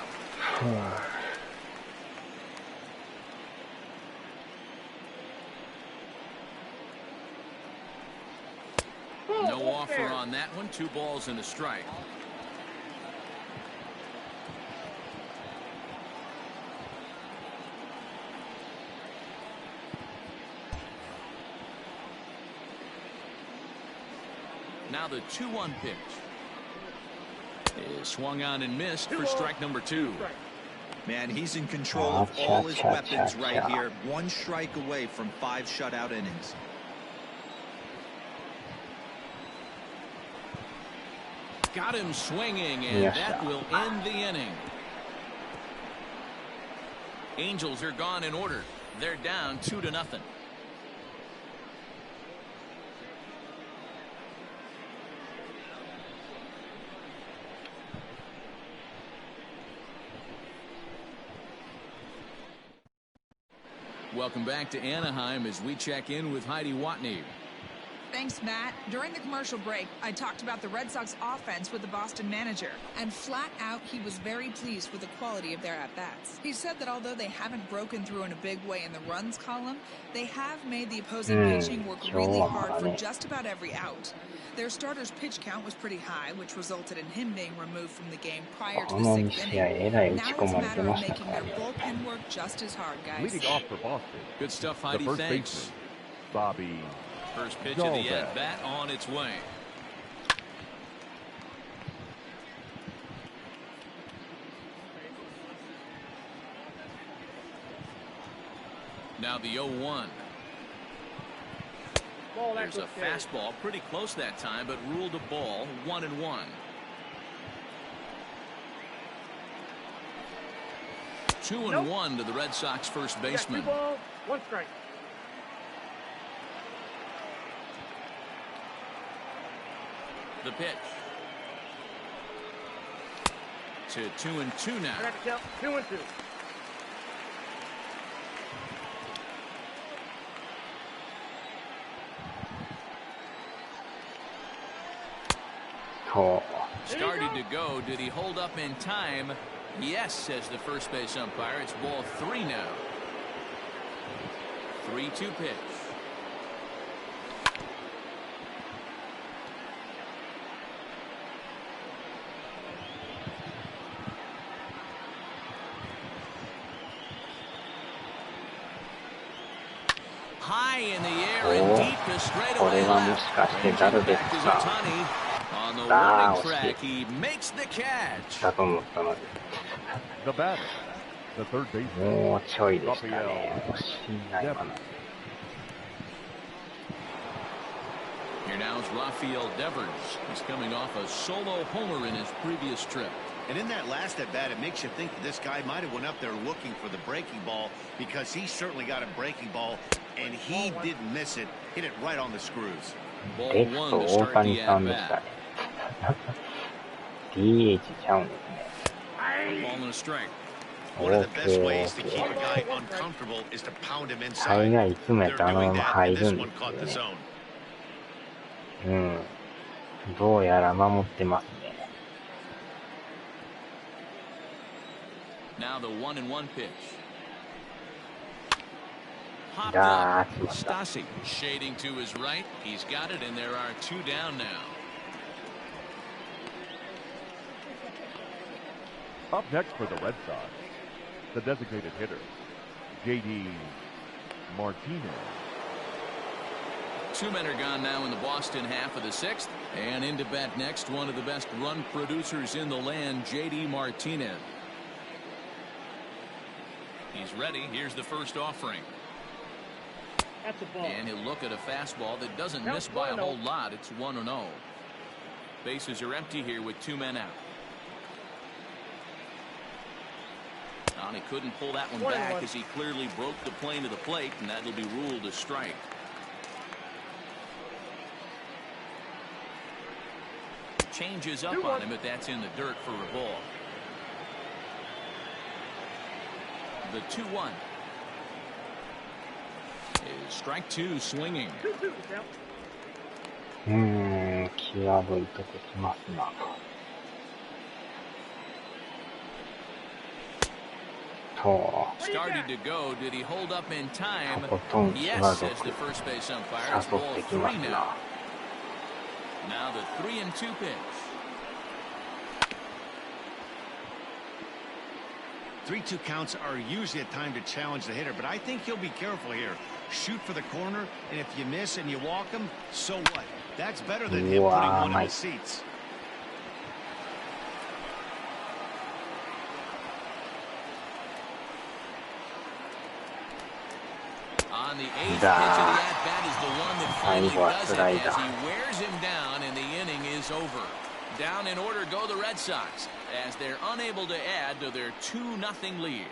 No offer on that one. 2 balls and a strike. Now the 2-1 pitch is swung on and missed for strike number 2. Man, he's in control of all his weapons right here. 1 strike away from 5 shutout innings. Got him swinging, and that will end the inning. Angels are gone in order. They're down 2-0. Welcome back to Anaheim as we check in with Heidi Watney. Thanks, Matt. During the commercial break, I talked about the Red Sox offense with the Boston manager, and flat out, he was very pleased with the quality of their at-bats. He said that although they haven't broken through in a big way in the runs column, they have made the opposing pitching work really hard for just about every out. Their starter's pitch count was pretty high, which resulted in him being removed from the game prior to the 6th inning. Now it's a matter of making their bullpen work just as hard, guys. Leading off for Boston. Good stuff, The Heidi. first Thanks. baseman, Bobby. First pitch of the at-bat on its way. Now the 0-1. There's a fastball, pretty close that time, but ruled a ball, 1-1. 2-1 to the Red Sox first baseman. 2 balls, 1 strike. The pitch. To 2-2 now. I got the count. 2-2. Started to go. Did he hold up in time? Yes, says the first base umpire. It's ball 3 now. 3-2 pitch. High in the air and deep to straightaway left. Back to Ohtani. On the warning track, he makes the catch. The batter, the third baseman, もうちょいでしたね。惜しいな、今の。 Here now is Rafael Devers. He's coming off a solo homer in his previous trip. And in that last at bat, it makes you think that this guy might have went up there looking for the breaking ball, because he certainly got a breaking ball, and he didn't miss it. Hit it right on the screws. Ball レフ 1 to ト大 start 谷 the さんでした at-bat. ね。DH ちゃうんですね。 Ball and a strike. One of the best ways to keep a guy uncomfortable is to pound him 大 inside. 概いつもやっ They're たらあのま doing ま that, 入 and る this ん one で caught the すよね。 zone. どうやら守ってますね。 Now the 1-1 pitch. Hopped Ah, up. that's what- Stasi shading to his right. He's got it, and there are 2 down now. Up next for the Red Sox, the designated hitter, J.D. Martinez. 2 men are gone now in the Boston half of the 6th. And into bat next, one of the best run producers in the land, J.D. Martinez. He's ready. Here's the first offering. That's a ball. And he'll look at a fastball that doesn't miss by a whole lot. It's 1-0. Bases are empty here with 2 men out. And he couldn't pull that one back as he clearly broke the plane of the plate, and that'll be ruled a strike. Changes up on him, but that's in the dirt for a ball. The 2-1 is strike 2, swinging. 2-2 count. 際どいとこ来ますな。Started to go. Did he hold up in time? とことん際 Yes, ど says く the first base umpire. 誘 It's ball ってき 3ます now. な。 Now the 3-2 pitch. 3-2 counts are usually a time to challenge the hitter, but I think he'll be careful here. Shoot for the corner, and if you miss and you walk him, so what? That's better than him putting one in the seats. On the 8th pitch of the at-bat is the one that finally does it as he wears him down, and the inning is over. Down in order go the Red Sox as they're unable to add to their 2-0 lead.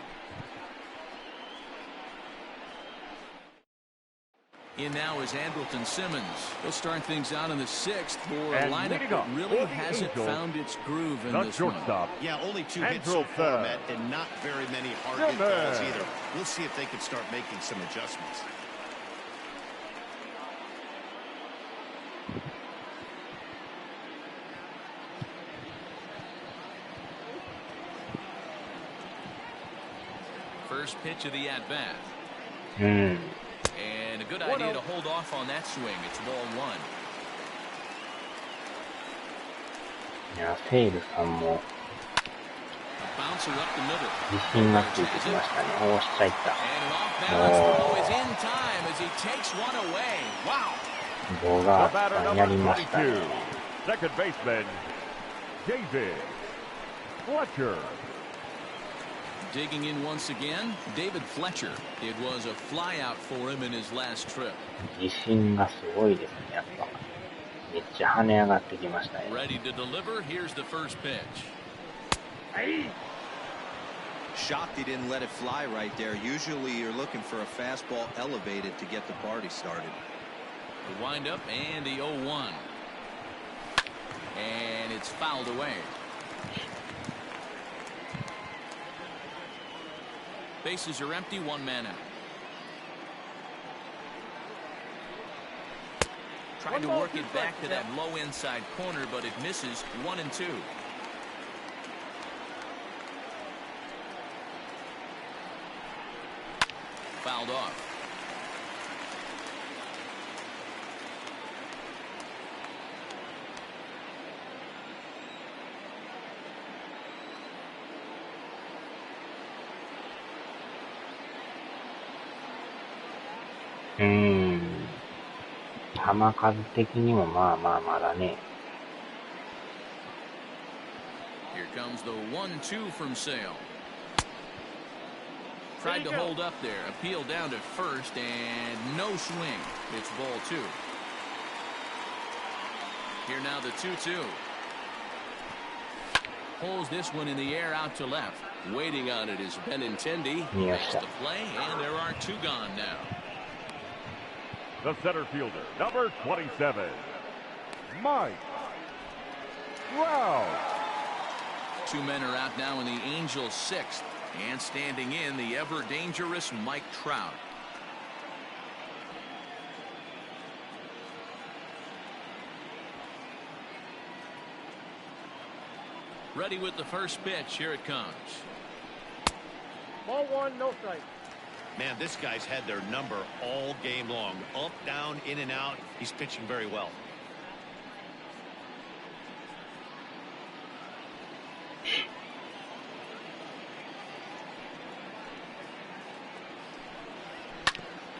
In now is Andrelton Simmons. He'll start things out in the 6th for a And lineup leading that up really for the hasn't Angels, found its groove in the this one. shortstop. Yeah, only 2 hits so far, Matt, and not very many hard hit balls either. We'll see if they can start making some adjustments. first pitch of the at-bat. うん。 And a good idea to hold off on that swing. It's ball one. いや、セイルさんも A bouncer up the middle. 自信がついてきましたね。おー、しちゃいった。 And an off-balance throw is in time as he takes one away. Wow. ボガーさんやりましたね。 Second baseman, David Fletcher. Digging in once again, David Fletcher. It was a flyout for him in his last trip. 自信がすごいですね、やっぱ。めっちゃ跳ね上がってきましたね。 Ready to deliver. Here's the first pitch. Shocked he didn't let it fly right there. Usually you're looking for a fastball elevated to get the party started. The windup and the 0-1. And it's fouled away. Bases are empty, one man out. Tried to work it back to that low inside corner, but it misses. 1-2. Fouled off. Hmm. 球数的にもまあまあまだね。 Here comes the 1-2 from Sale. Tried to hold up there. Appeal down to first and no swing. It's ball two. Here now the 2-2. Pulls this one in the air out to left. Waiting on it is Benintendi. Makes the play, and there are two gone now. The center fielder, number 27, Mike Trout. Two men are out now in the Angels' sixth, and standing in the ever-dangerous Mike Trout. Ready with the first pitch. Here it comes. Ball one, no strike. Man, this guy's had their number all game long. Up, down, in and out. He's pitching very well.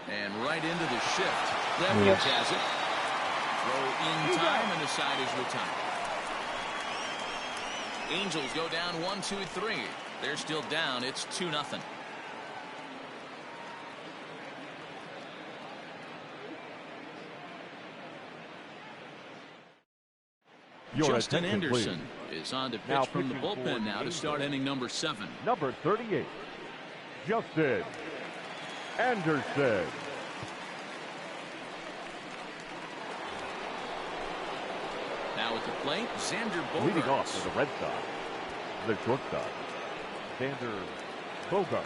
And right into the shift. Leverage has it. Throw in time, and the side is retired. Angels go down 1-2-3. They're still down. It's 2-0. Justin Anderson is on to pitch from the bullpen now to start inning number 7. Number 38, Justin Anderson. Now at the plate, Xander Bogaerts. Leading off for the Red Sox, the shortstop, Xander Bogaerts.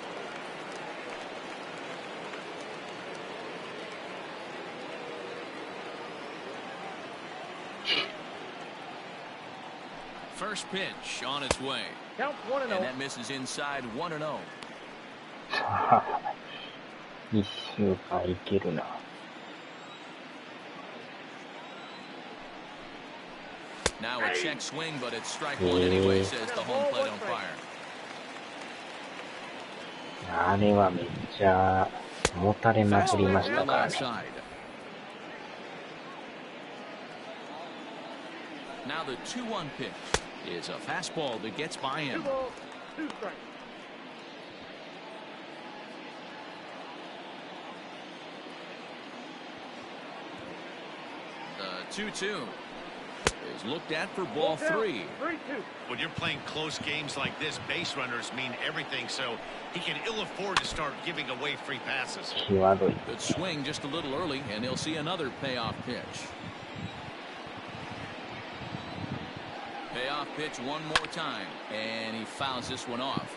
First pitch on its way. Count 1-0. And that misses inside 1-0. 一週間いけるな。 Now a check swing, but it's strike one anyway, says the home plate umpire. あれはめっちゃ持たれまくりましたからね。 Now the 2-1 pitch is a fastball that gets by him. 2 balls, 2 strikes. The 2-2 is looked at for ball 3. 3-2. When you're playing close games like this, base runners mean everything, so he can ill afford to start giving away free passes. 際どい。 Good swing just a little early, and he'll see another payoff pitch. Payoff pitch one more time, and he fouls this one off.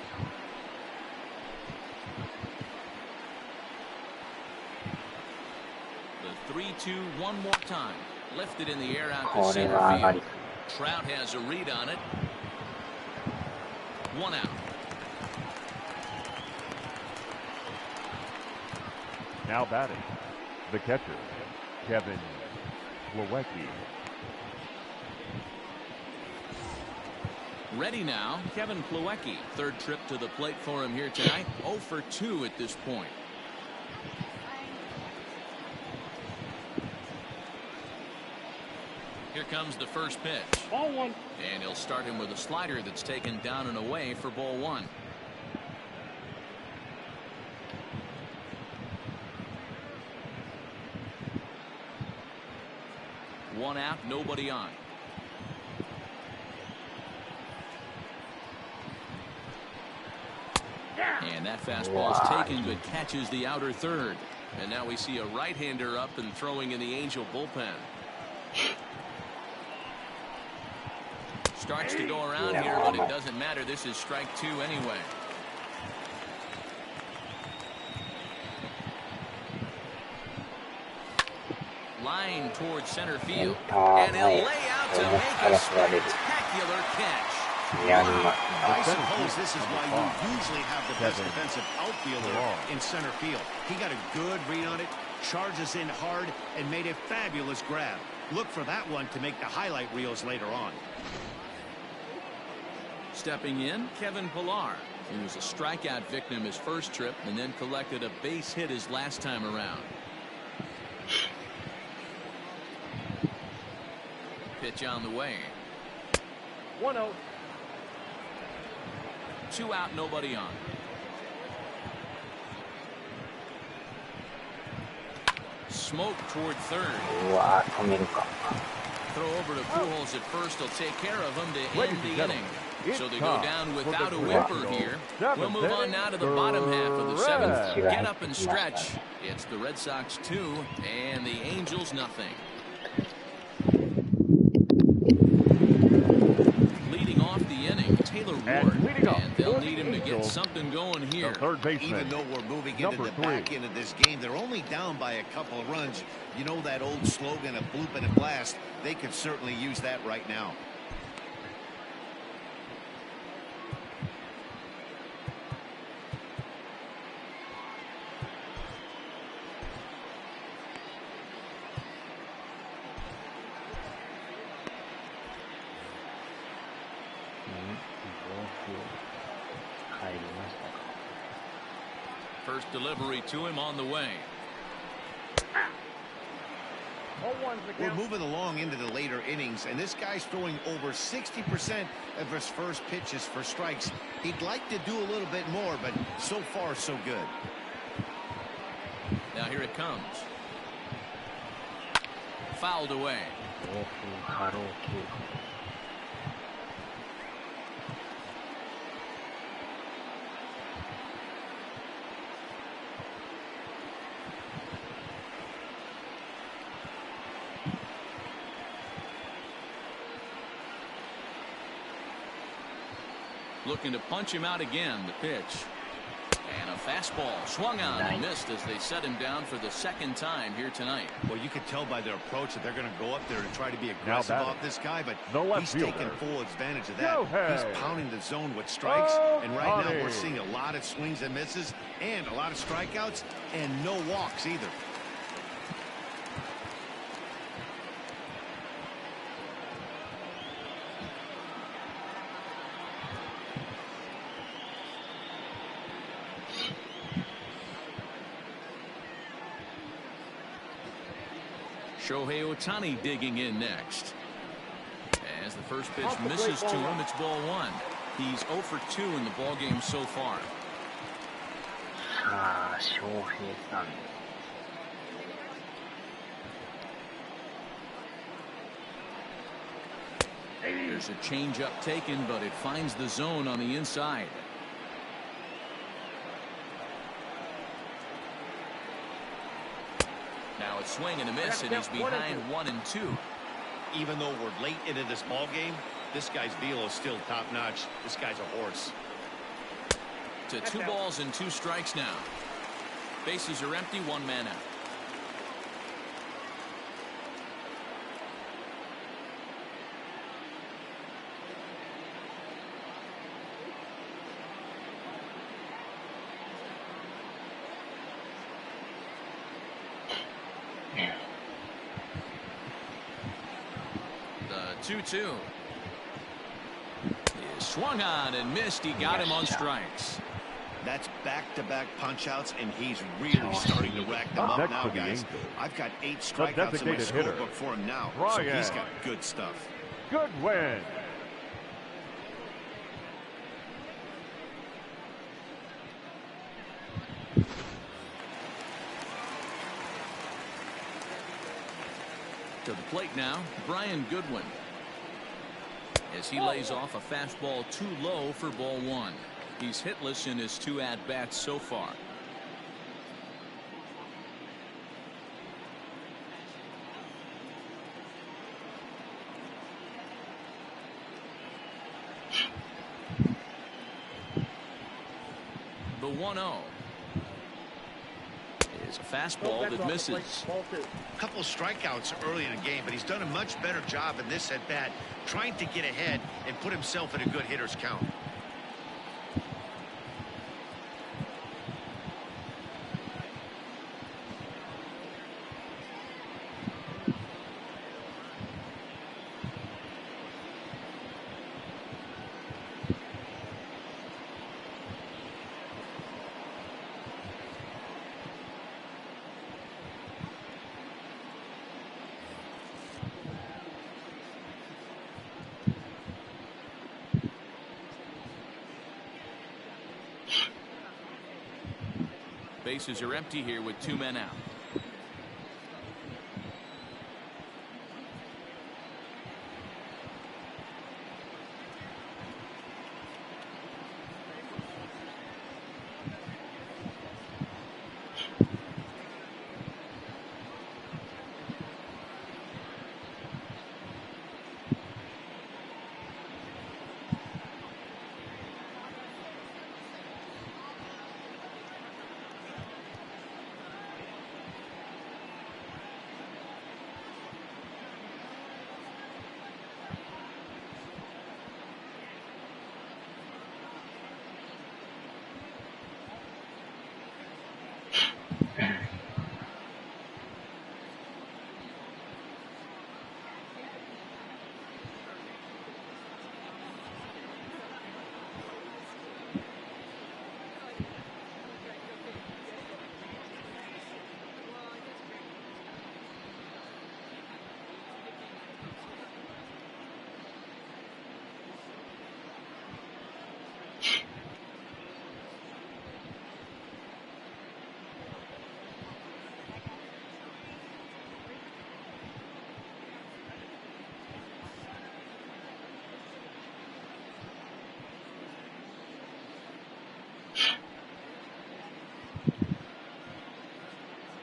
The 3-2 one more time. Lifted in the air out to center field. Trout has a read on it. 1 out. Now batting, the catcher, Kevin Plawecki. Ready now, Kevin Plawecki. Third trip to the plate for him here tonight. 0 for 2 at this point. Here comes the first pitch. Ball one. And he'll start him with a slider that's taken down and away for ball one. One out, nobody on. And that fastball is taken, but catches the outer third. And now we see a right-hander up and throwing in the Angel bullpen. Starts to go around here, but it doesn't matter. This is strike two anyway. Line towards center field. And he'll lay out to make a spectacular catch. I suppose this is why you usually have the best defensive outfielder in center field. He got a good read on it, charges in hard, and made a fabulous grab. Look for that one to make the highlight reels later on. Stepping in, Kevin Pillar. He was a strikeout victim his first trip and then collected a base hit his last time around. Pitch on the way. 1-0. 2 out, nobody on. Smoke toward third. Throw over to Pujols at first. He'll take care of him to end the inning. So they go down without a whimper here. We'll move on now to the bottom half of the seventh. Get up and stretch. It's the Red Sox 2 and the Angels nothing. Leading off the inning, Taylor Ward. And they'll need him to get something going here. Even though we're moving into the back end of this game, they're only down by a couple of runs. You know that old slogan of bloop and a blast. They could certainly use that right now. First delivery to him on the way. We're moving along into the later innings, and this guy's throwing over 60% of his first pitches for strikes. He'd like to do a little bit more, but so far so good. Now here it comes. Fouled away. Looking to punch him out again. The pitch. And a fastball swung on and missed as they set him down for the second time here tonight. Well, you can tell by their approach that they're going to go up there and try to be aggressive off this guy, but he's taking full advantage of that. He's pounding the zone with strikes, and right now we're seeing a lot of swings and misses and a lot of strikeouts and no walks either. Shohei Ohtani digging in next. As the first pitch misses to him, it's ball one. He's 0 for 2 in the ball game so far. There's a changeup taken, but it finds the zone on the inside. Now it's swing and a miss, and he's behind 1 and 2. Even though we're late into this ball game, this guy's velo is still top notch. This guy's a horse. To 2 balls and 2 strikes now. Bases are empty, 1 man out. 2-2. He swung on and missed. He got him on strikes. That's back-to-back punch-outs, and he's really starting to rack them up now, guys. I've got 8 strikeouts in my scorebook for him now, so he's got good stuff. Good win. To the plate now, Brian Goodwin. As he lays off a fastball too low for ball 1. He's hitless in his 2 at-bats so far. The 1-0 is a fastball that misses. A couple strikeouts early in the game, but he's done a much better job in this at-bat, trying to get ahead and put himself in a good hitter's count. Bases are empty here with 2 men out.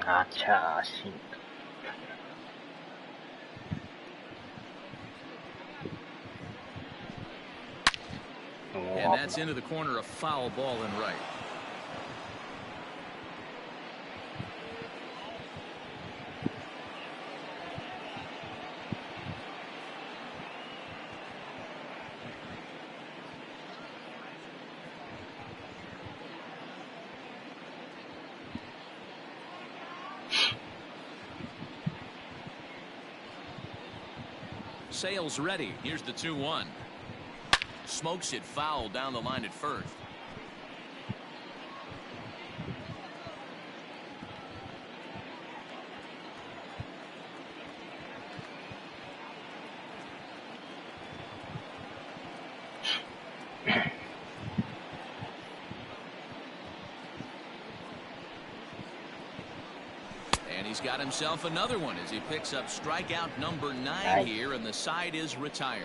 Acha, and that's into the corner, a foul ball in right. Sales ready. Here's the 2-1. Smokes it foul down the line at first. And he's got himself another one as he picks up strikeout number 9 here, and the side is retired.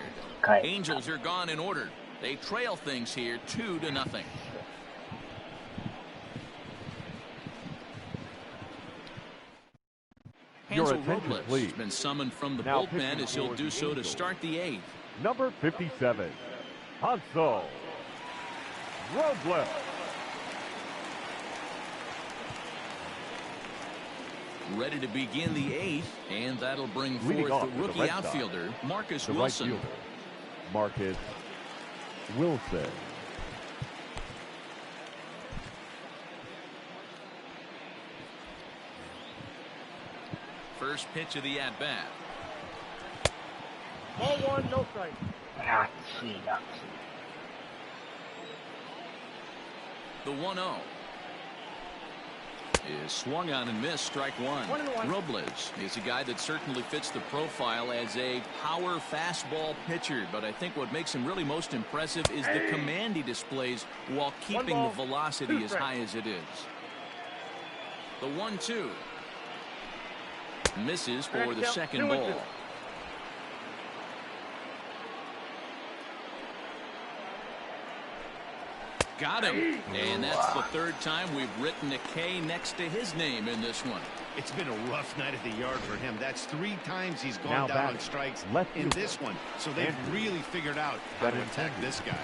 Angels are gone in order. They trail things here 2-0. Hansel Robles has been summoned from the bullpen as he'll do so to start the 8th. Number 57, Hansel Robles. Ready to begin the 8th, and that'll bring forth the rookie outfielder, Marcus Wilson. Right fielder, Marcus Wilson. First pitch of the at-bat. Ball one, no strike. 暑いな。 The 1-0 is swung on and missed, strike one. Robles is a guy that certainly fits the profile as a power fastball pitcher, but I think what makes him really most impressive is the command he displays while keeping the velocity as high as it is. The 1-2 misses for the second ball. Got him. And that's the third time we've written a K next to his name in this one. It's been a rough night at the yard for him. That's 3 times he's gone Now down on strikes in this one. So they've really figured out how to attack this guy.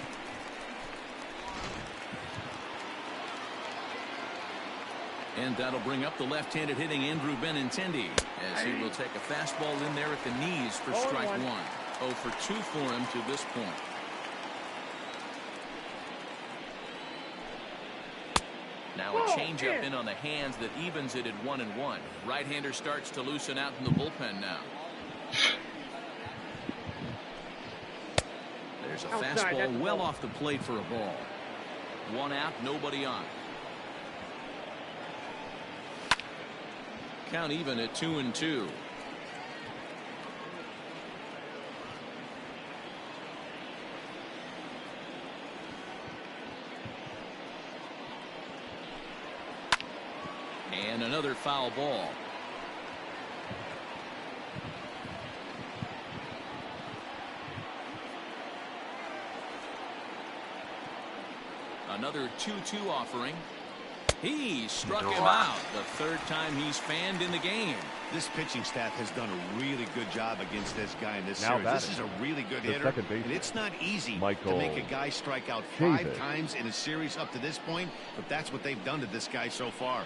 And that'll bring up the left-handed hitting Andrew Benintendi as he will take a fastball in there at the knees for strike one. 0 for 2 for him to this point. Now a changeup in on the hands that evens it at 1-1. Right-hander starts to loosen out in the bullpen now. There's a fastball well off the plate for a ball. 1 out, nobody on. Count even at 2-2. And another foul ball. Another 2-2 offering. He struck him out the third time he's fanned in the game. This pitching staff has done a really good job against this guy in this series. This is a really good hitter, and it's not easy to make a guy strike out 5 times in a series up to this point, but that's what they've done to this guy so far.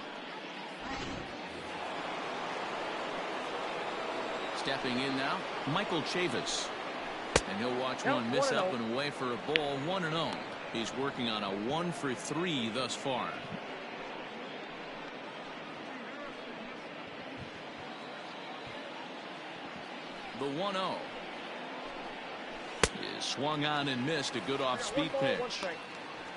Stepping in now, Michael Chavis. And he'll watch one miss up and away for a ball. 1-0. He's working on a 1 for 3 thus far. The 1-0 is swung on and missed. A good off-speed pitch.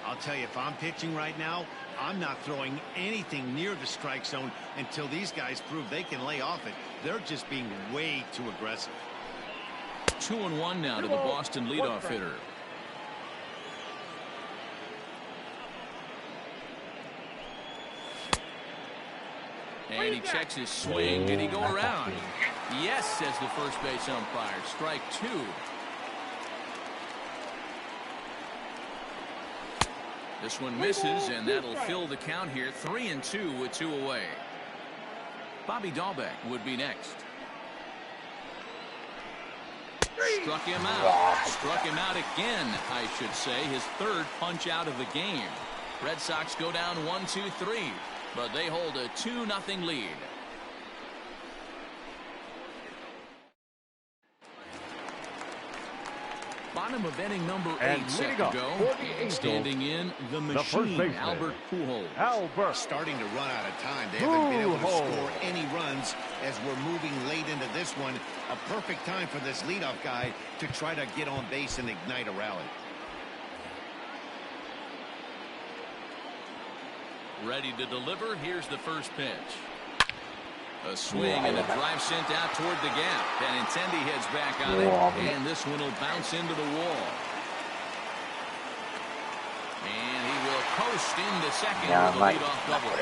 I'll tell you, if I'm pitching right now, I'm not throwing anything near the strike zone until these guys prove they can lay off it. They're just being way too aggressive. 2-1 now to the Boston leadoff hitter. And he checks his swing. Did he go around? Yes, says the first base umpire. Strike 2. This one misses, and that'll fill the count here. 3-2 with 2 away. Bobby Dahlbeck would be next. Struck him out. Struck him out again, I should say. His third punch out of the game. Red Sox go down 1-2-3, but they hold a 2-0 lead. Bottom of inning number 8 set to go. Standing in the machine, Albert Pujols. Starting to run out of time. They haven't been able to score any runs as we're moving late into this one. A perfect time for this leadoff guy to try to get on base and ignite a rally. Ready to deliver. Here's the first pitch. A swing and a drive sent out toward the gap. Benintendi heads back on it, and this one will bounce into the wall. And he will post into second with a leadoff double.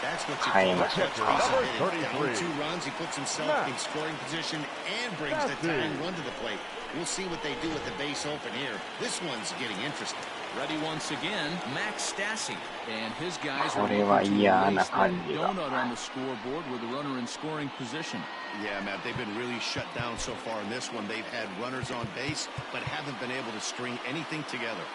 That's what you call a touch piece. Down 2 runs, he puts himself in scoring position and brings the tying run to the plate. We'll see what they do with the base open here. This one's getting interesting. Ready once again, Max Stassi, and his guys are これは嫌な looking to 感じ place が that donut on the scoreboard with a runner in scoring position. Yeah, Matt, they've been really shut down so far in this one. They've had runners on base, but haven't been able to string anything together.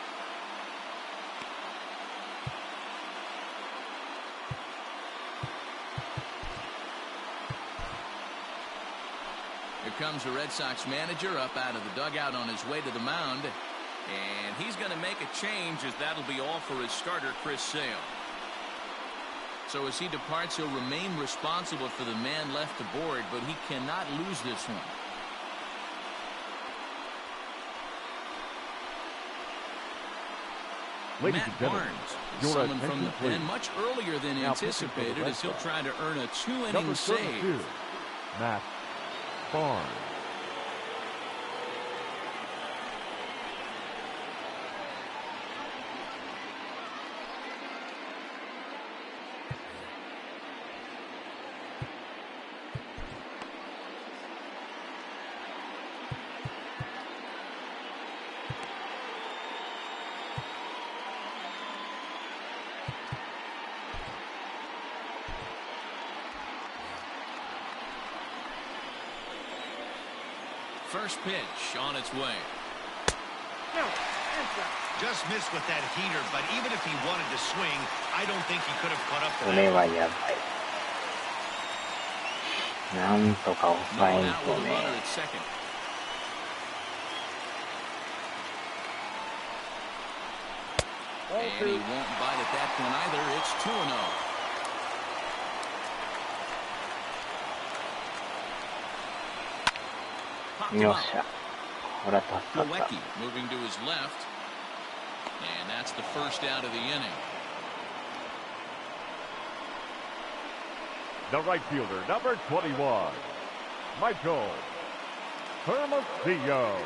Here comes the Red Sox manager up out of the dugout on his way to the mound. And he's going to make a change, as that'll be all for his starter, Chris Sale. So as he departs, he'll remain responsible for the man left to board, but he cannot lose this one. Ladies Matt and gentlemen, Barnes, your summoned from attention, the pen please. much earlier than Now pitching for the anticipated Red as he'll Sox. try to earn a Number two-inning 32, save. Matt Barnes. First pitch on its way. Just missed with that heater, but even if he wanted to swing, I don't think he could have caught up to これ that. はやばい。なんとか抑え Knocked ん out と with a ね。 runner at second. And he won't bite at that one either. It's 2-0. よっしゃ。これは助かった Plawecki。moving to his left. And that's the first out of the inning. The right fielder, number 21, Michael Hermosillo.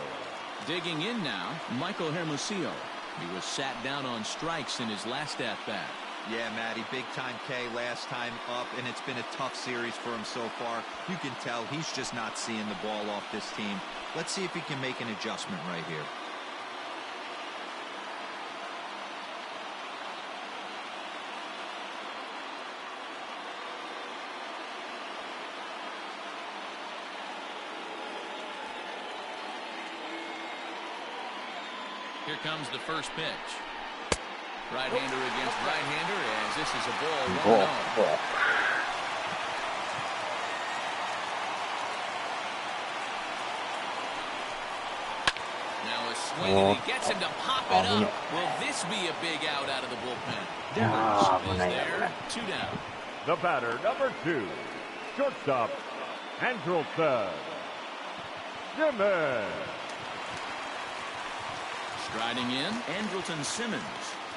Digging in now, Michael Hermosillo. He was sat down on strikes in his last at-bat. Yeah, Matty, big-time K last time up, and it's been a tough series for him so far. You can tell he's just not seeing the ball off this team. Let's see if he can make an adjustment right here. Here comes the first pitch. Right-hander against right-hander as this is a ball 1-0. おお Now a swing and he gets him to pop it up. Will this be a big out of the bullpen? Devers is there. 2 down. The batter, number 2, shortstop, Andrelton Simmons. Striding in, Andrelton Simmons.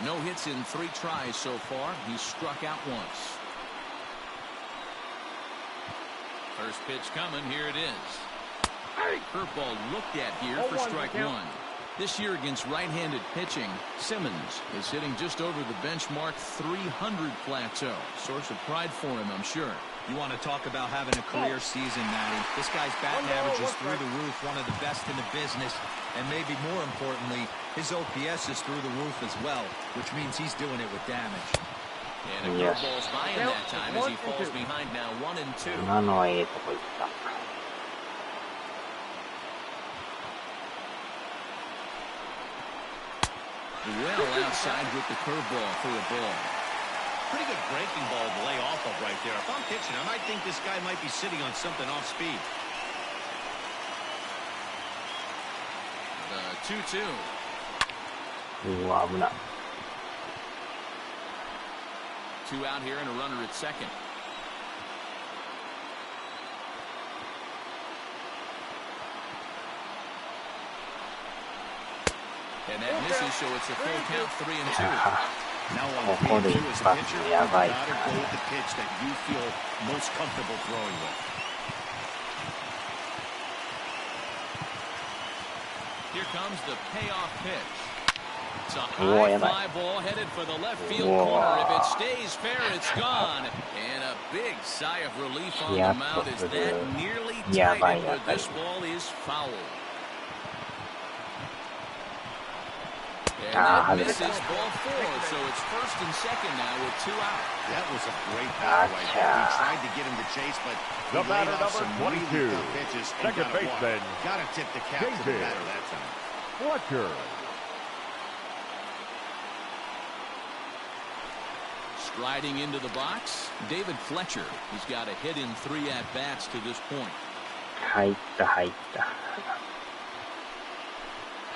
No hits in 3 tries so far. He's struck out once. First pitch coming. Here it is. Curveball looked at here for strike 1. This year against right-handed pitching, Simmons is hitting just over the benchmark 300 plateau. Source of pride for him, I'm sure. You want to talk about having a career season, Matty. This guy's batting average is through the roof, one of the best in the business. And maybe more importantly, his OPS is through the roof as well, which means he's doing it with damage. And a curveball's by him that time as he falls behind now 1-2. 今のはええとこ行った。 Well outside with the curveball for a ball. Pretty good breaking ball to lay off of right there. If I'm pitching, I might think this guy might be sitting on something off speed. The 2-2. うわ、危ない。 2 out here and a runner at second. And that misses, so it's a full count 3-2. Now on 3-2 as a pitcher, you gotta go with the pitch that you feel most comfortable throwing with. Here comes the payoff pitch. It's a high fly ball headed for the left field corner. If it stays fair, it's gone. And a big sigh of relief on the mound as that nearly tied it, but this ball is foul. And that misses ball 4, so it's first and second now with 2 out. That was a great ball right there. He tried to get him to chase, but The batter, number 22, second baseman, Gotta tip the cap to the batter that time. Fletcher. Striding into the box, David Fletcher. He's got a hit in 3 at-bats to this point. 入った、入った。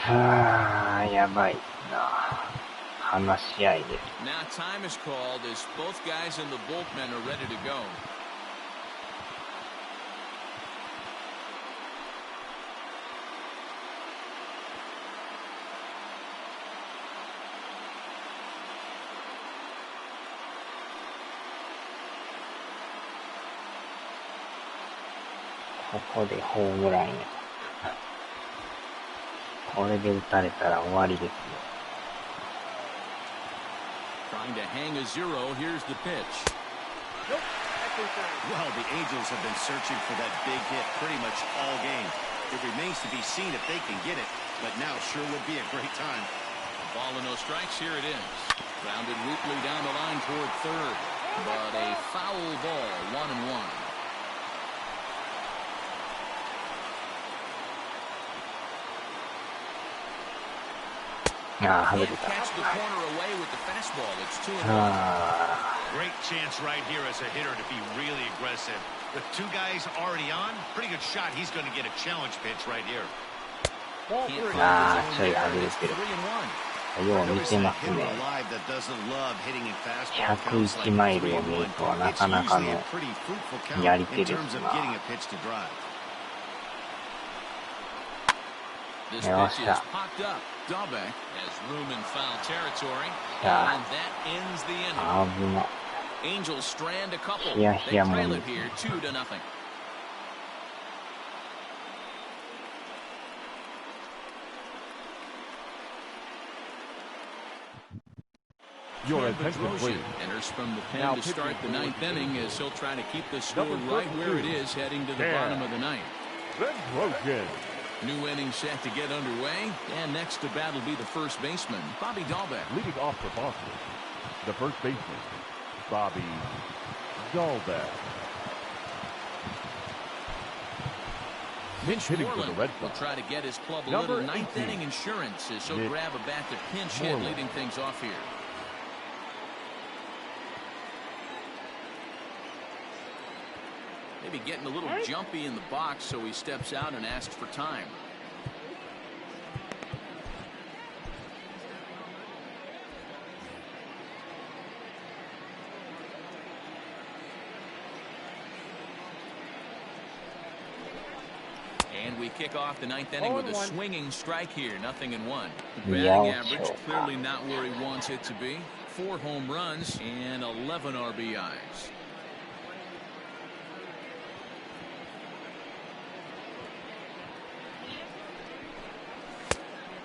はあ、やばいな。話し合いです。Now time is called as both guys in the bullpen are ready to go. ここでホームランや。これで打たれたら終わりですよ。Trying to hang a zero. Here's the pitch. Well, the Angels have been searching for that big hit pretty much all game. It remains to be seen if they can get it, but now sure would be a great time. Ball and no strikes. Here it is. Grounded weakly down the line toward third, but a foul ball, 1-1. Can't catch the corner away with the fastball. It's 2-1. Great chance right here as a hitter to be really aggressive. With two guys already on, pretty good shot. He's going to get a challenge pitch right here. Ball Can't three. find his ちょい own 外れ there. It's てる。 3-1. よう見てます Hitter ね。 alive that doesn't love hitting in fastball counts 101 like マイルを見る 3-1. とはな It's かなか usually の a pretty fruitful count やり手 in です terms of な。 getting a pitch to drive. This よっ pitch し is ゃ。 popped up. Dahlbeck has room in foul territory, じゃあ、 and that ends the inning. 危な。 Angels strand a couple. ヒヤ They ヒヤも trail 見 it here 2-0. Your attention, please. Enters from the pen Now to start the ninth inning as he'll try to keep the score Number right where it 32. is heading to the Yeah. bottom of the ninth. Centrosion. New inning set to get underway, and next to bat will be the first baseman, Bobby Dahlbeck. Leading off for Boston, the first baseman, Bobby Dahlbeck. Mitch hitting for the Moreland Red will Sox. try to get his club a Number little ninth 18. inning insurance as he'll Mitch grab a bat to pinch hit, Moreland. leading things off here. Maybe getting a little jumpy in the box, so he steps out and asks for time. And we kick off the ninth inning with a 0-1. swinging strike here, 0-1. The Yeah, batting average sure. clearly not where he wants it to be. 4 home runs and 11 RBIs.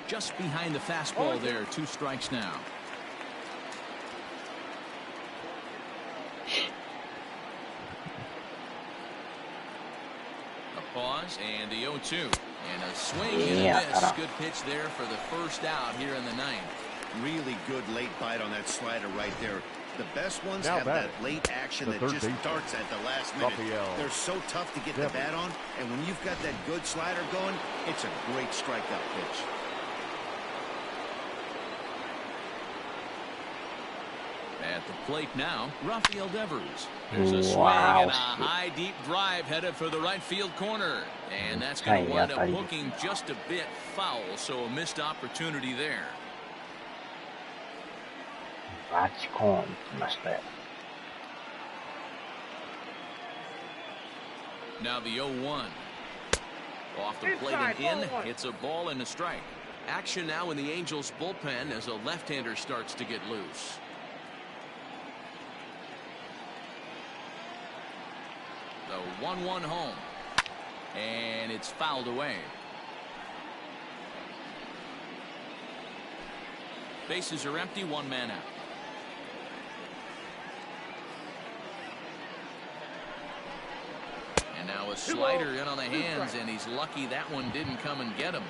Just behind the fastball there, 2 strikes now. A pause and the 0-2. And a swing and Yeah, a miss. Good pitch there for the first out here in the ninth. Really good late bite on that slider right there. The best ones Now have batting, that late action the that third just baseman, starts at the last minute. Raphael They're so tough to get the Devers. bat on, and when you've got that good slider going, it's a great strikeout pitch. At the plate now, Raphael Devers. There's a swing Wow. and a high, deep drive headed for the right field corner. And that's going to wind up hooking just a bit foul, so a missed opportunity there. バチコーン来ましたよ。Now the 0-1. Off the plate and in. It's a ball and a strike. Action now in the Angels bullpen as a left-hander starts to get loose. The 1-1 home. And it's fouled away. Bases are empty, 1 man out. And now a slider in on the hands, and he's lucky that one didn't come and get him.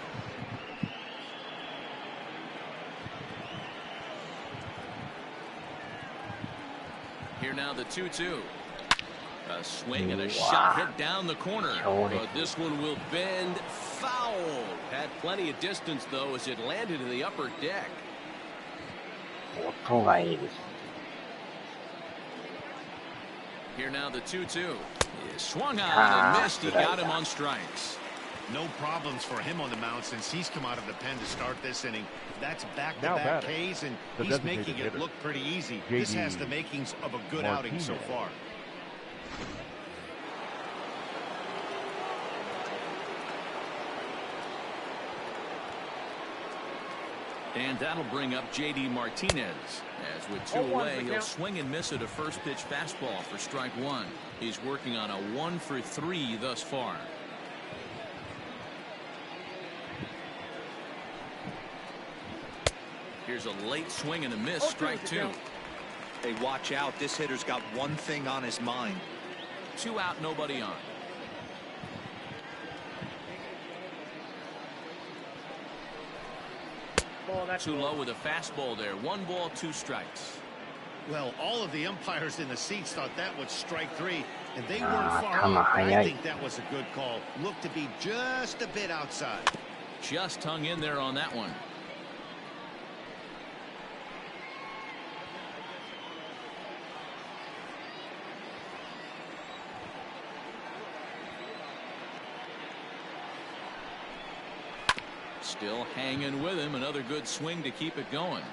Here now the 2-2. A swing and a shot hit down the corner. But this one will bend foul. Had plenty of distance, though, as it landed in the upper deck. 音がいいです。 Here now the 2-2. He swung on and missed. He got him on strikes. No problems for him on the mound since he's come out of the pen to start this inning. That's Now back-to-back batting, Ks, and the he's designated making it hitter, look pretty easy. J.D. This has the makings of a good outing so Martinez. far. And that'll bring up J.D. Martinez. As with 2 away, he'll swing and miss at a first pitch fastball for strike 1. He's working on a 1 for 3 thus far. Here's a late swing and a miss, strike two. Hey, watch out. This hitter's got one thing on his mind. 2 out, nobody on. Too low with a fastball there. 1 ball, 2 strikes. Well, all of the umpires in the seats thought that was strike 3, and they weren't far off. I think that was a good call. Looked to be just a bit outside. Just hung in there on that one. Still hanging with him. Another good swing to keep it going.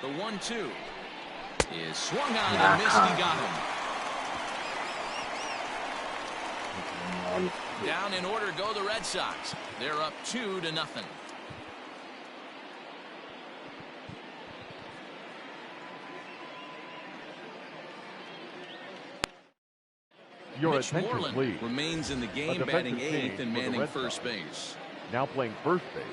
The 1-2 is swung on and missed. He got him. Down in order go the Red Sox. They're up 2-0. Your Mitch attention, Moreland please. remains in the game, batting 8th and manning first base. Now playing first base,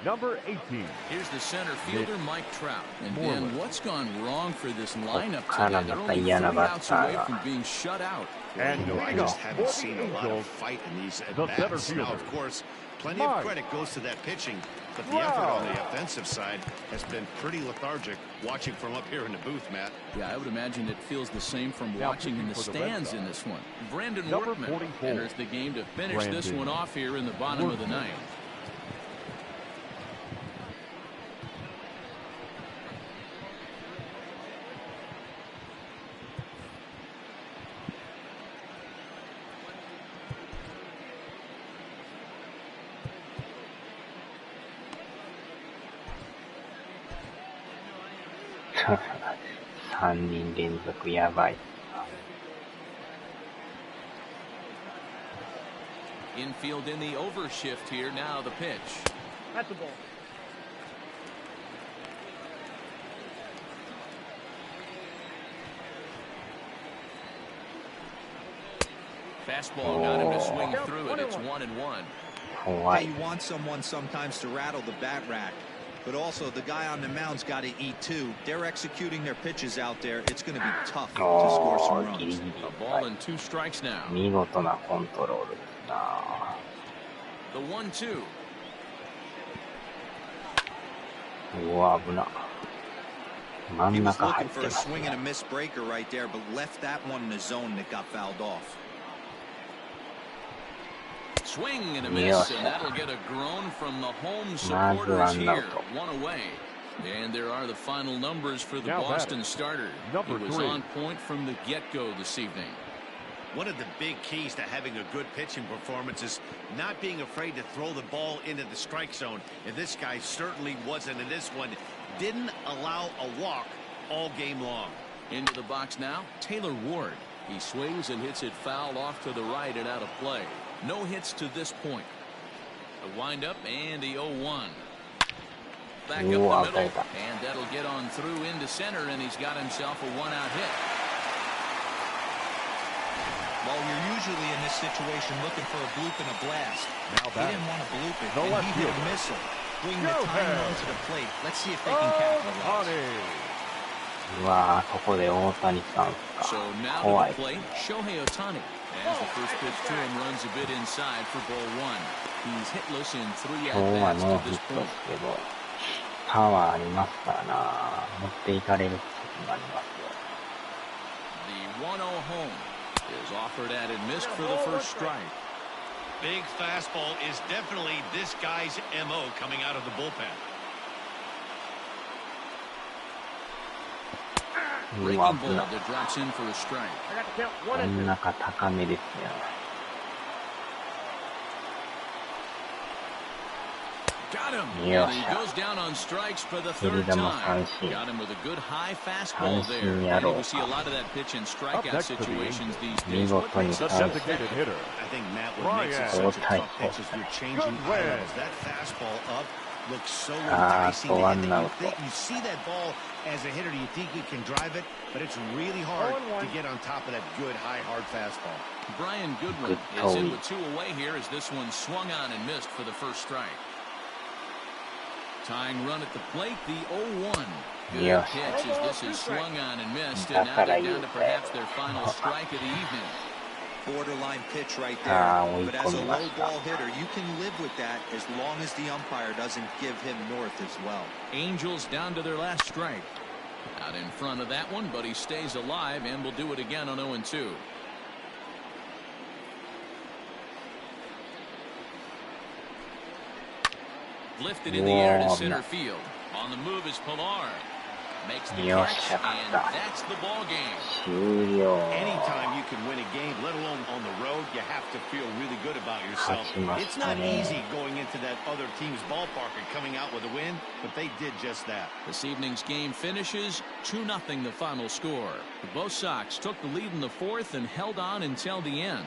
number 18. Here's the center fielder, Mike Trout. And Ben, what's gone wrong for this lineup Kind today? of They're only 3 outs away from being shut out. And I just haven't seen a lot of fight in these at-bats. Now, of course, plenty of credit goes to that pitching, but the effort on the offensive side has been pretty lethargic. Watching from up here in the booth, Matt. Yeah, I would imagine it feels the same from watching in the stands in this one. Brandon Number Workman 44. enters the game to finish this one off here in the bottom of the ninth.3人連続やばい。 Infield in the overshift here. Now the pitch. That's a ball. Fastball got him to swing through it. It's 1-1. Why? You want someone sometimes to rattle the bat rack, but also the guy on the mound's got to eat too. They're executing their pitches out there. It's going to be tough to score some runs. A ball and 2 strikes now. 見事なコントロールですな。 The 1-2. うわ、危な。真 He ん was 中入 looking って for a ます swing ね。 and a miss breaker right there, but left that one in the zone that got fouled off. Swing and a miss, and that'll get a groan from the home supporters here. 1 away. And there are the final numbers for the Boston starter. He was on point from the get-go this evening. One of the big keys to having a good pitching performance is not being afraid to throw the ball into the strike zone. And this guy certainly wasn't in this one. Didn't allow a walk all game long. Into the box now, Taylor Ward. He swings and hits it foul off to the right and out of play. No hits to this point. The windup and the 0-1. Back up the middle, and that'll get on through into center, and he's got himself a 1-out hit. Well, you're usually in this situation looking for a bloop and a blast. He didn't want to bloop it, and he hit a missile. Bring the time run to the plate. Let's see if they can capitalize. うわー、ここで大谷さんか。 So now 怖 to い。 the plate, Shohei Ohtani. As the first pitch to him runs a bit inside for ball 1. He's hitless in 3 今日は at-bats ノー to ヒ this ット point. ですけど、パワーありますからな。持っていかれる時もありますよ。 The 1-0 home is offered at and missed for the first strike. Big fastball is definitely this guy's MO coming out of the bullpen. う Breaking わ、 ball 危な。 that drops in for a strike. I got the count. 1 真 and ん 2. 中高めですよ。 Got him. Yeah. And he goes down on strikes for the 切り third 球 time. 三振。 Got him with a good high fastball 三 there. 振や And ろ we う see a か。 lot of that pitch in Up strikeout next to the situations these 見 days. What 事に makes The it三 so designated hitter. I think Matt would make it such a tough pitch as you're changing items. That fastball up looks so あー enticing と to ワ hit ン that ア you ウト。 think you see that ball as a hitter, you think you can drive it, but it's really hard to get on top of that good high hard fastball. Brian Goodwin is in with 2 away here as this one swung on and missed for the first strike. Tying run at the plate, the 0-1. Good Yes. pitch as this is swung on and missed, and now they're down to perhaps their final strike of the evening. Borderline pitch right there. あー、追い But 込 as a みま low した。 ball hitter, you can live with that as long as the umpire doesn't give him north as well. Angels down to their last strike. Out in front of that one, but he stays alive and will do it again on 0-2. Lifted in the air to center field. On the move is Pilar. Makes the catch, and that's the ball game. 終了。 Anytime you can win a game, let alone on the road, you have to feel really good about yourself. 勝ちま It's した not ね。 easy going into that other team's ballpark and coming out with a win, but they did just that. This evening's game finishes 2-0 the final score. Both Sox took the lead in the 4th and held on until the end.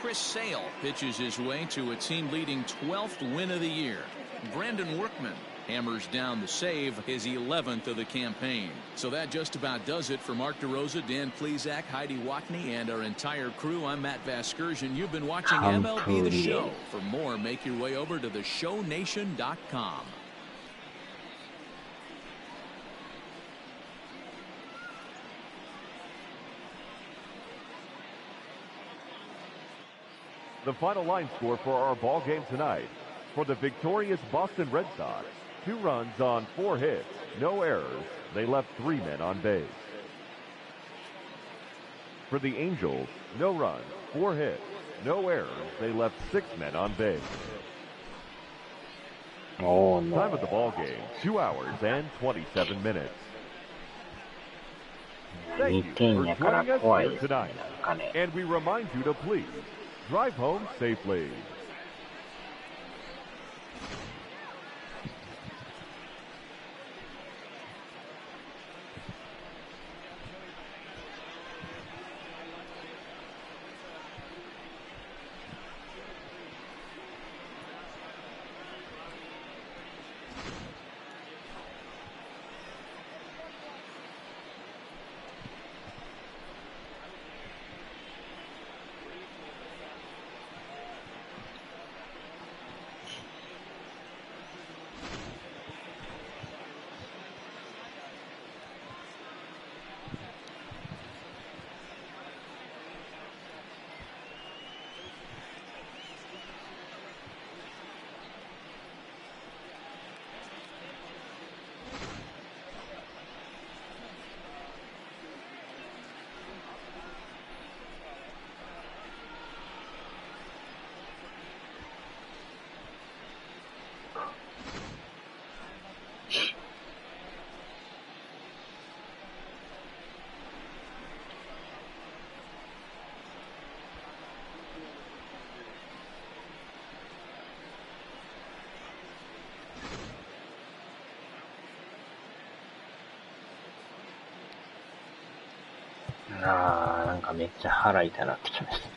Chris Sale pitches his way to a team-leading 12th win of the year. Brandon Workman hammers down the save, his 11th of the campaign. So that just about does it for Mark DeRosa, Dan Plesac, Heidi Watney, and our entire crew. I'm Matt Vasgersian. You've been watching MLB The Show. For more, make your way over to theshownation.com. The final line score for our ball game tonight. For the victorious Boston Red Sox, 2 runs on 4 hits, no errors. They left 3 men on base. For the Angels, no runs, 4 hits, no errors. They left 6 men on base. Oh, no. Time of the ball game, 2 hours and 27 minutes. 2 点やから怖いですね。なんかね。 And we remind you to please drive home safely.なんかめっちゃ腹痛なってきました。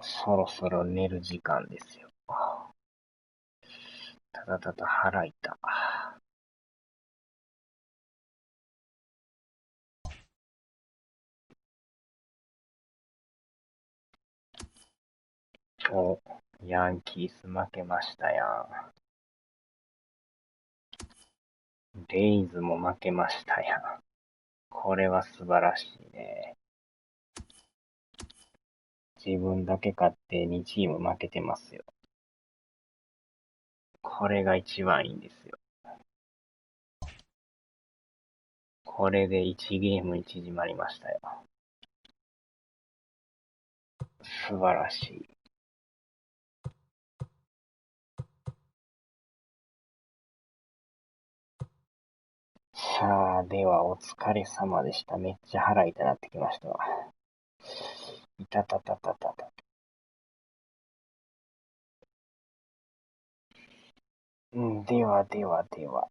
そろそろ寝る時間ですよ。ただただ腹痛。お、ヤンキース負けましたやん。レイズも負けましたやん。これは素晴らしいね。自分だけ勝って2チーム負けてますよ。これが一番いいんですよ。これで1ゲームに縮まりましたよ。素晴らしい。さあ、ではお疲れ様でした。めっちゃ腹痛なってきましたわ。いたたたたたた。ではではでは。